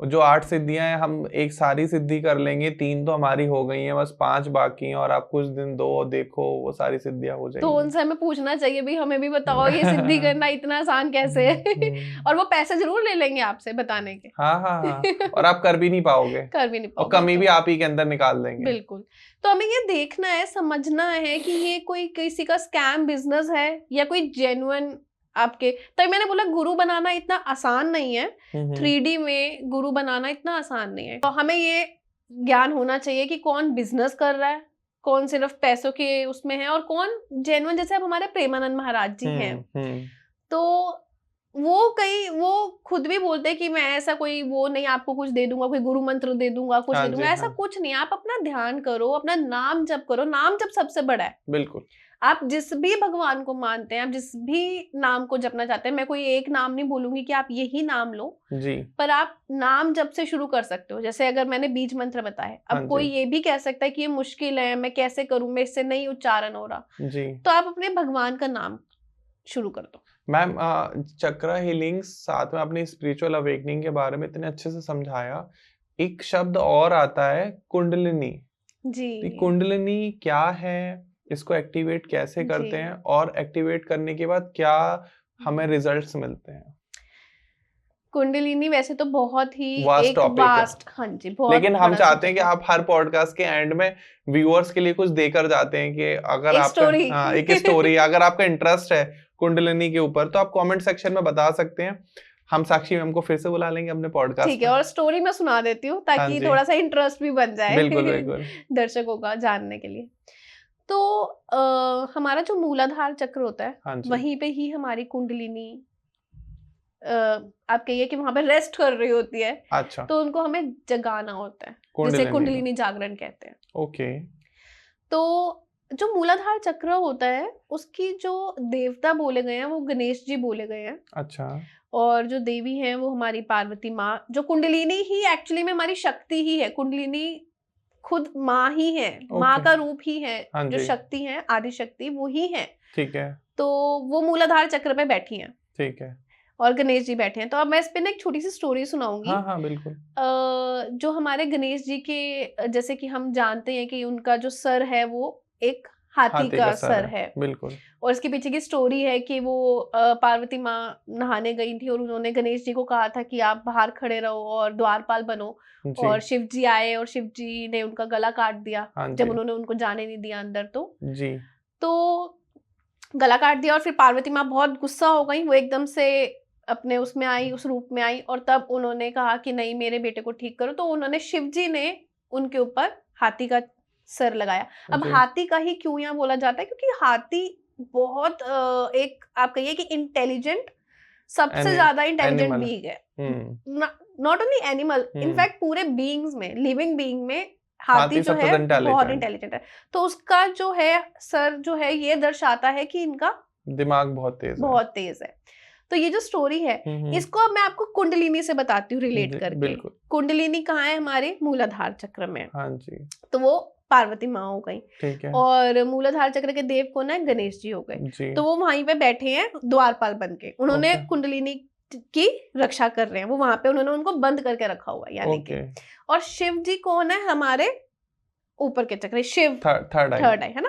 जो 8 सिद्धियां हैं हम एक सारी सिद्धि कर लेंगे, 3 तो हमारी हो गई हैं, बस 5 बाकी हैं, और आप कुछ दिन दो देखो वो सारी सिद्धियां हो जाएंगी। तो उनसे हमें पूछना चाहिए भी हमें भी बताओ ये सिद्धि करना इतना आसान कैसे है। और वो पैसे जरूर ले लेंगे आपसे बताने के। हाँ और आप कर भी नहीं पाओगे, कर भी नहीं पाओगे, और कमी भी आप ही के अंदर निकाल देंगे। बिल्कुल। तो हमें ये देखना है, समझना है कि ये कोई किसी का स्कैम बिजनेस है या कोई जेन्युइन आपके। तो मैंने बोला गुरु बनाना इतना आसान नहीं है, 3D में गुरु बनाना इतना आसान नहीं है। तो हमें ये ज्ञान होना चाहिए कि कौन बिजनेस कर रहा है, कौन सिर्फ पैसों के उसमें है, और कौन जेन्युइन। जैसे अब हमारे प्रेमानंद महाराज जी हैं, तो वो खुद भी बोलते हैं कि मैं ऐसा कोई वो नहीं आपको कुछ दे दूंगा, कोई गुरु मंत्र दे दूंगा, कुछ दे दूंगा, ऐसा कुछ नहीं। आप अपना ध्यान करो, अपना नाम जप करो। नाम जप सबसे बड़ा है। बिल्कुल। आप जिस भी भगवान को मानते हैं, आप जिस भी नाम को जपना चाहते हैं, मैं कोई एक नाम नहीं बोलूंगी कि आप यही नाम लो जी, पर आप नाम जप से शुरू कर सकते हो। जैसे अगर मैंने बीज मंत्र बताया, अब कोई ये भी कह सकता है कि ये मुश्किल है, मैं कैसे करूं, मेरे से नहीं उच्चारण हो रहा जी, तो आप अपने भगवान का नाम शुरू कर दो। मैम चक्रा हीलिंग साथ में अपनी स्पिरिचुअल अवेकनिंग के बारे में इतने अच्छे से समझाया। एक शब्द और आता है कुंडलिनी जी। कुंडलिनी क्या है, इसको एक्टिवेट कैसे करते हैं, और एक्टिवेट करने के बाद क्या हमें रिजल्ट्स मिलते हैं? कुंडलिनी वैसे तो बहुत ही वास्ट टॉपिक है, हाँ जी, बहुत। लेकिन हम चाहते हैं कि आप हर पॉडकास्ट के एंड में व्यूअर्स के लिए कुछ देकर जाते हैं कि अगर आपका एक स्टोरी अगर आपका इंटरेस्ट है कुंडलिनी के ऊपर तो आप कमेंट सेक्शन में बता सकते हैं। हम साक्षी मैम को फिर से बुला लेंगे अपने पॉडकास्ट में। ठीक है, और स्टोरी मैं सुना देती हूँ ताकि थोड़ा सा इंटरेस्ट भी बन जाए बिल्कुल दर्शकों का जानने के लिए। तो हमारा जो मूलाधार चक्र होता है वहीं पे ही हमारी कुंडलिनी आप कहिए कि वहां पे रेस्ट कर रही होती है। अच्छा। तो उनको हमें जगाना होता है, जिसे कुंडलिनी जागरण कहते हैं। ओके। तो जो मूलाधार चक्र होता है उसकी जो देवता बोले गए हैं वो गणेश जी बोले गए हैं। अच्छा। और जो देवी है वो हमारी पार्वती माँ, जो कुंडलिनी ही एक्चुअली में हमारी शक्ति ही है। कुंडलिनी खुद माँ ही है, माँ का रूप ही है। जो शक्ति है, आदि शक्ति, वो ही है। ठीक है। तो वो मूलाधार चक्र पे बैठी हैं। ठीक है। और गणेश जी बैठे हैं। तो अब मैं इस पे ना एक छोटी सी स्टोरी सुनाऊंगी। हाँ बिल्कुल। जो हमारे गणेश जी के, जैसे कि हम जानते हैं कि उनका जो सर है वो एक हाथी का सर है। बिल्कुल। और इसके पीछे की स्टोरी है कि वो पार्वती माँ नहाने गई थी और उन्होंने गणेश जी को कहा था कि आप बाहर खड़े रहो और द्वारपाल बनो। और शिव जी आए और शिव जी ने उनका गला काट दिया जब उन्होंने उनको जाने नहीं दिया अंदर। तो गला काट दिया और फिर पार्वती माँ बहुत गुस्सा हो गई। वो एकदम से अपने उसमें आई, उस रूप में आई, और तब उन्होंने कहा कि नहीं, मेरे बेटे को ठीक करो। तो उन्होंने शिव जी ने उनके ऊपर हाथी का सर लगाया। अब हाथी का ही क्यों यहाँ बोला जाता है, क्योंकि हाथी बहुत एक आप कहिए कि इंटेलिजेंट, सबसे ज्यादा इंटेलिजेंट बीइंग है। नॉट ओनली एनिमल, इनफैक्ट पूरे बीइंग्स में, लिविंग बीइंग में हाथी जो है बहुत इंटेलिजेंट है। तो उसका जो है सर जो है ये दर्शाता है कि इनका दिमाग बहुत तेज है। तो ये जो स्टोरी है इसको अब मैं आपको कुंडलिनी से बताती हूँ रिलेट करके। कुंडलिनी कहाँ है? हमारे मूलाधार चक्र में। हाँ जी। तो वो पार्वती माँ हो गई। ठीक है। और मूलाधार चक्र के देव कौन है? गणेश जी हो गए। तो वो वहीं पे बैठे हैं द्वारपाल बन के। उन्होंने कुंडलिनी की रक्षा कर रहे हैं, वो वहां पे उन्होंने उनको बंद करके रखा हुआ यानी कि। और शिव जी कौन है? हमारे ऊपर के चक्र, शिव थर्ड आई है ना।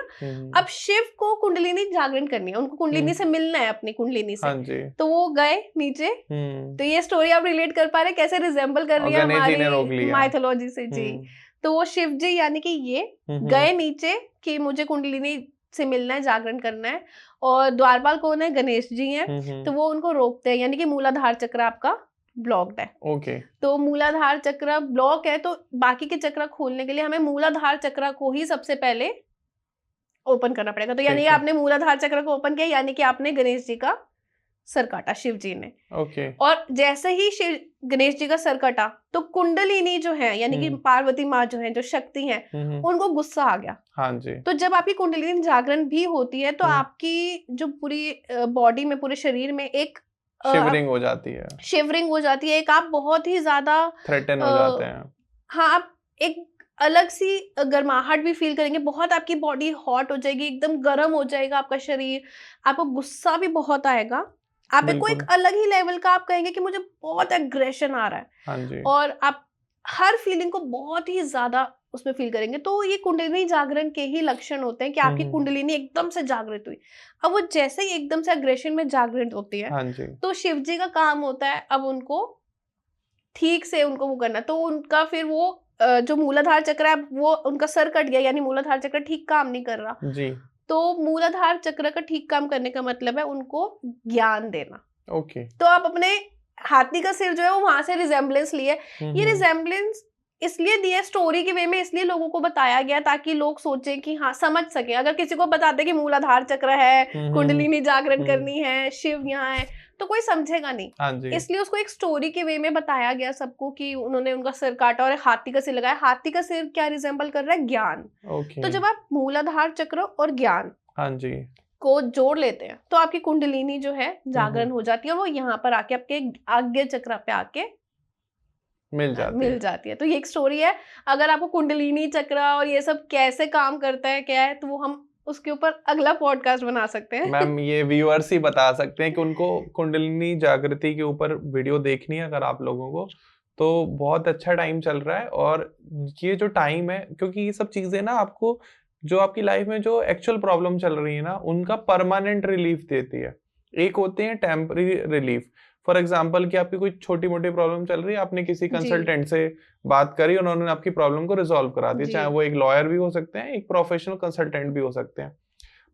अब शिव को कुंडलिनी जागरण करनी है, उनको कुंडलिनी से मिलना है, अपनी कुंडलिनी से। हाँ जी। तो वो गए नीचे। तो ये स्टोरी आप रिलेट कर पा रहे कैसे रिजेंबल कर रही है हमारी माइथोलॉजी से जी। तो वो शिव जी यानी कि ये गए नीचे कि मुझे कुंडलिनी से मिलना है, जागरण करना है। और द्वारपाल कौन है? गणेश जी हैं। तो वो उनको रोकते हैं, यानी कि मूलाधार चक्र आपका ब्लॉक्ड है। ओके। तो मूलाधार चक्र ब्लॉक है, तो बाकी के चक्र खोलने के लिए हमें मूलाधार चक्र को ही सबसे पहले ओपन करना पड़ेगा। तो यानी आपने मूलाधार चक्र को ओपन किया, यानी कि आपने गणेश जी का सर काटा, शिव जी ने। ओके। और जैसे ही शिव गणेश जी का सर काटा, तो कुंडलिनी जो है यानी कि पार्वती माँ जो है, जो शक्ति है, उनको गुस्सा आ गया। हाँ जी। तो जब आपकी कुंडलिनी जागरण भी होती है, तो आपकी जो पूरी बॉडी में, पूरे शरीर में एक शिवरिंग हो जाती है, एक आप बहुत ही ज्यादा थ्रेटन हो जाते हैं। हाँ, आप एक अलग सी गर्माहट भी फील करेंगे, बहुत आपकी बॉडी हॉट हो जाएगी, एकदम गर्म हो जाएगा आपका शरीर, आपको गुस्सा भी बहुत आएगा, आप को एक अलग ही लेवल का आप कहेंगे कि मुझे बहुत एग्रेशन आ रहा है। हाँ जी। और आप हर फीलिंग को बहुत ही ज्यादा उसमें फील करेंगे। तो ये कुंडलिनी जागरण के ही लक्षण होते हैं कि आपकी कुंडलिनी एकदम से जागृत हुई। अब वो जैसे ही एकदम से एग्रेशन में जागृत होती है, हाँ जी, तो शिव जी का काम होता है अब उनको ठीक से उनको वो करना। तो उनका फिर वो जो मूलाधार चक्र है, वो उनका सर कट गया, यानी मूलाधार चक्र ठीक काम नहीं कर रहा जी। तो मूलाधार चक्र का ठीक काम करने का मतलब है उनको ज्ञान देना। ओके। तो आप अपने हाथी का सिर जो है वो वहां से रिजेम्बलेंस लिए। ये रिजेम्बलेंस इसलिए दिया स्टोरी के वे में, इसलिए लोगों को बताया गया ताकि लोग सोचें कि हाँ समझ सके। अगर किसी को बताते कि मूलाधार चक्र है, कुंडलिनी जागरण करनी है, शिव यहाँ है, तो कोई समझेगा नहीं। हाँ जी। इसलिए उसको एक स्टोरी के वे में बताया गया सबको कि उन्होंने उनका सिर काटा और हाथी का सिर लगाया। हाथी का सिर क्या रिजेंबल कर रहा है? ज्ञान। तो जब आप मूलाधार चक्र और ज्ञान हाँ जी को जोड़ लेते हैं, तो आपकी कुंडलिनी जो है जागरण हो जाती है, वो यहाँ पर आके आपके आज्ञा चक्र पे आके मिल जाती है। तो ये एक स्टोरी है। अगर आपको कुंडलिनी चक्र और ये सब कैसे काम करता है, क्या है, तो वो हम उसके ऊपर अगला पॉडकास्ट बना सकते हैं। मैम ये व्यूअर्स ही बता सकते हैं कि उनको कुंडलिनी जागृति के ऊपर वीडियो देखनी है अगर आप लोगों को, तो बहुत अच्छा टाइम चल रहा है। और ये जो टाइम है, क्योंकि ये सब चीजें ना आपको जो आपकी लाइफ में जो एक्चुअल प्रॉब्लम चल रही है ना, उनका परमानेंट रिलीफ देती है। एक होते हैं टेम्पररी रिलीफ। फॉर एग्जाम्पल कि आपकी कोई छोटी मोटी प्रॉब्लम चल रही है, आपने किसी कंसल्टेंट से बात करी, उन्होंने आपकी प्रॉब्लम को रिजॉल्व करा दिया, चाहे वो एक लॉयर भी हो सकते हैं, एक प्रोफेशनल कंसल्टेंट भी हो सकते हैं।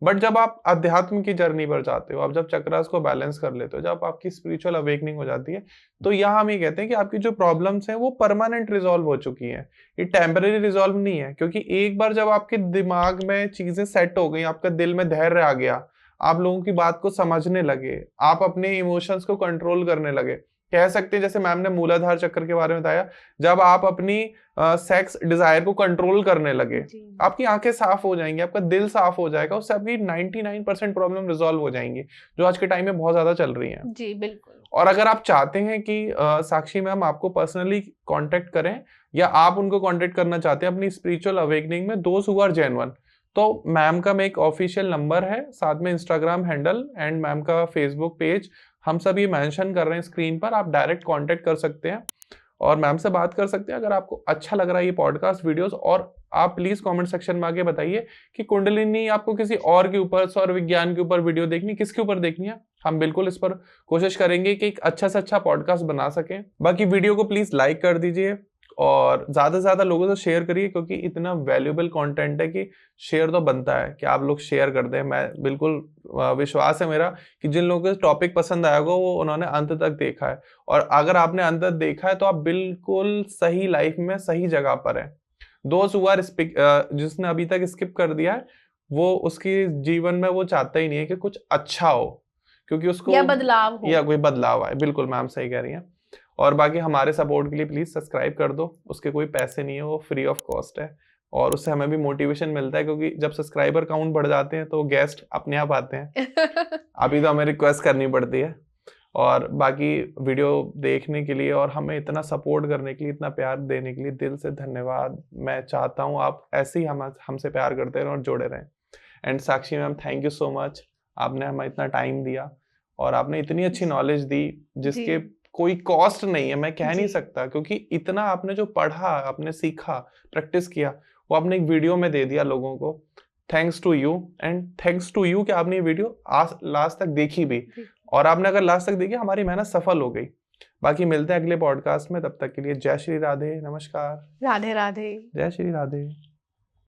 बट जब आप अध्यात्म की जर्नी पर जाते हो, आप जब चक्रास को बैलेंस कर लेते हो, जब आपकी स्पिरिचुअल अवेकनिंग हो जाती है, तो यहाँ हम ये कहते हैं कि आपकी जो प्रॉब्लम्स हैं वो परमानेंट रिजॉल्व हो चुकी हैं। ये टेम्पररी रिजॉल्व नहीं है, क्योंकि एक बार जब आपके दिमाग में चीजें सेट हो गई, आपका दिल में धैर्य आ गया, आप लोगों की बात को समझने लगे, आप अपने इमोशंस को कंट्रोल करने लगे, कह सकते हैं जैसे मैम ने मूलाधार चक्र के बारे में बताया, जब आप अपनी सेक्स डिजायर को कंट्रोल करने लगे, आपकी आंखें साफ हो जाएंगी, आपका दिल साफ हो जाएगा, उससे आपकी 99% प्रॉब्लम रिजॉल्व हो जाएंगी, जो आज के टाइम में बहुत ज्यादा चल रही हैं। जी बिल्कुल। और अगर आप चाहते हैं कि साक्षी मैम आपको पर्सनली कांटेक्ट करें, या आप उनको कांटेक्ट करना चाहते हैं अपनी स्पिरिचुअल अवेकनिंग में, दोज हु आर जेन्युइन, तो मैम का एक ऑफिशियल नंबर है, साथ में इंस्टाग्राम हैंडल एंड मैम का फेसबुक पेज हम सब ये मेंशन कर रहे हैं स्क्रीन पर, आप डायरेक्ट कांटेक्ट कर सकते हैं और मैम से बात कर सकते हैं। अगर आपको अच्छा लग रहा है ये पॉडकास्ट वीडियोस, और आप प्लीज कमेंट सेक्शन में आके बताइए कि कुंडलिनी आपको किसी और के ऊपर, सौर विज्ञान के ऊपर वीडियो देखनी, किसके ऊपर देखनी है, हम बिल्कुल इस पर कोशिश करेंगे कि एक अच्छा से अच्छा पॉडकास्ट बना सकें। बाकी वीडियो को प्लीज लाइक कर दीजिए और ज्यादा से ज्यादा लोगों से शेयर करिए, क्योंकि इतना वैल्यूएबल कंटेंट है कि शेयर तो बनता है कि आप लोग शेयर कर दें। मैं बिल्कुल विश्वास है मेरा कि जिन लोगों को टॉपिक पसंद आएगा वो उन्होंने अंत तक देखा है, और अगर आपने अंत तक देखा है तो आप बिल्कुल सही लाइफ में सही जगह पर है। दोस्त हुआ जिसने अभी तक स्किप कर दिया है, वो उसकी जीवन में वो चाहता ही नहीं है कि कुछ अच्छा हो, क्योंकि उसको या बदलाव हो, या कोई बदलाव आए। बिल्कुल मैम सही कह रही हैं। और बाकी हमारे सपोर्ट के लिए प्लीज सब्सक्राइब कर दो, उसके कोई पैसे नहीं है, वो फ्री ऑफ कॉस्ट है, और उससे हमें भी मोटिवेशन मिलता है, क्योंकि जब सब्सक्राइबर काउंट बढ़ जाते हैं तो गेस्ट अपने आप आते हैं। अभी तो हमें रिक्वेस्ट करनी पड़ती है। और बाकी वीडियो देखने के लिए और हमें इतना सपोर्ट करने के लिए, इतना प्यार देने के लिए दिल से धन्यवाद। मैं चाहता हूँ आप ऐसे ही हमसे प्यार करते रहें और जुड़े रहें। And Sakshi ma'am, thank you so much, आपने हमें इतना टाइम दिया और आपने इतनी अच्छी नॉलेज दी जिसके कोई कॉस्ट नहीं है, मैं कह नहीं सकता, क्योंकि इतना आपने जो पढ़ा, आपने सीखा, प्रैक्टिस किया, वो आपने एक वीडियो में दे दिया लोगों को। Thanks to you, and thanks to you कि आपने ये वीडियो लास्ट तक देखी भी, और आपने अगर लास्ट तक देखी हमारी मेहनत सफल हो गई। बाकी मिलते हैं अगले पॉडकास्ट में, तब तक के लिए जय श्री राधे, नमस्कार, राधे राधे, जय श्री राधे।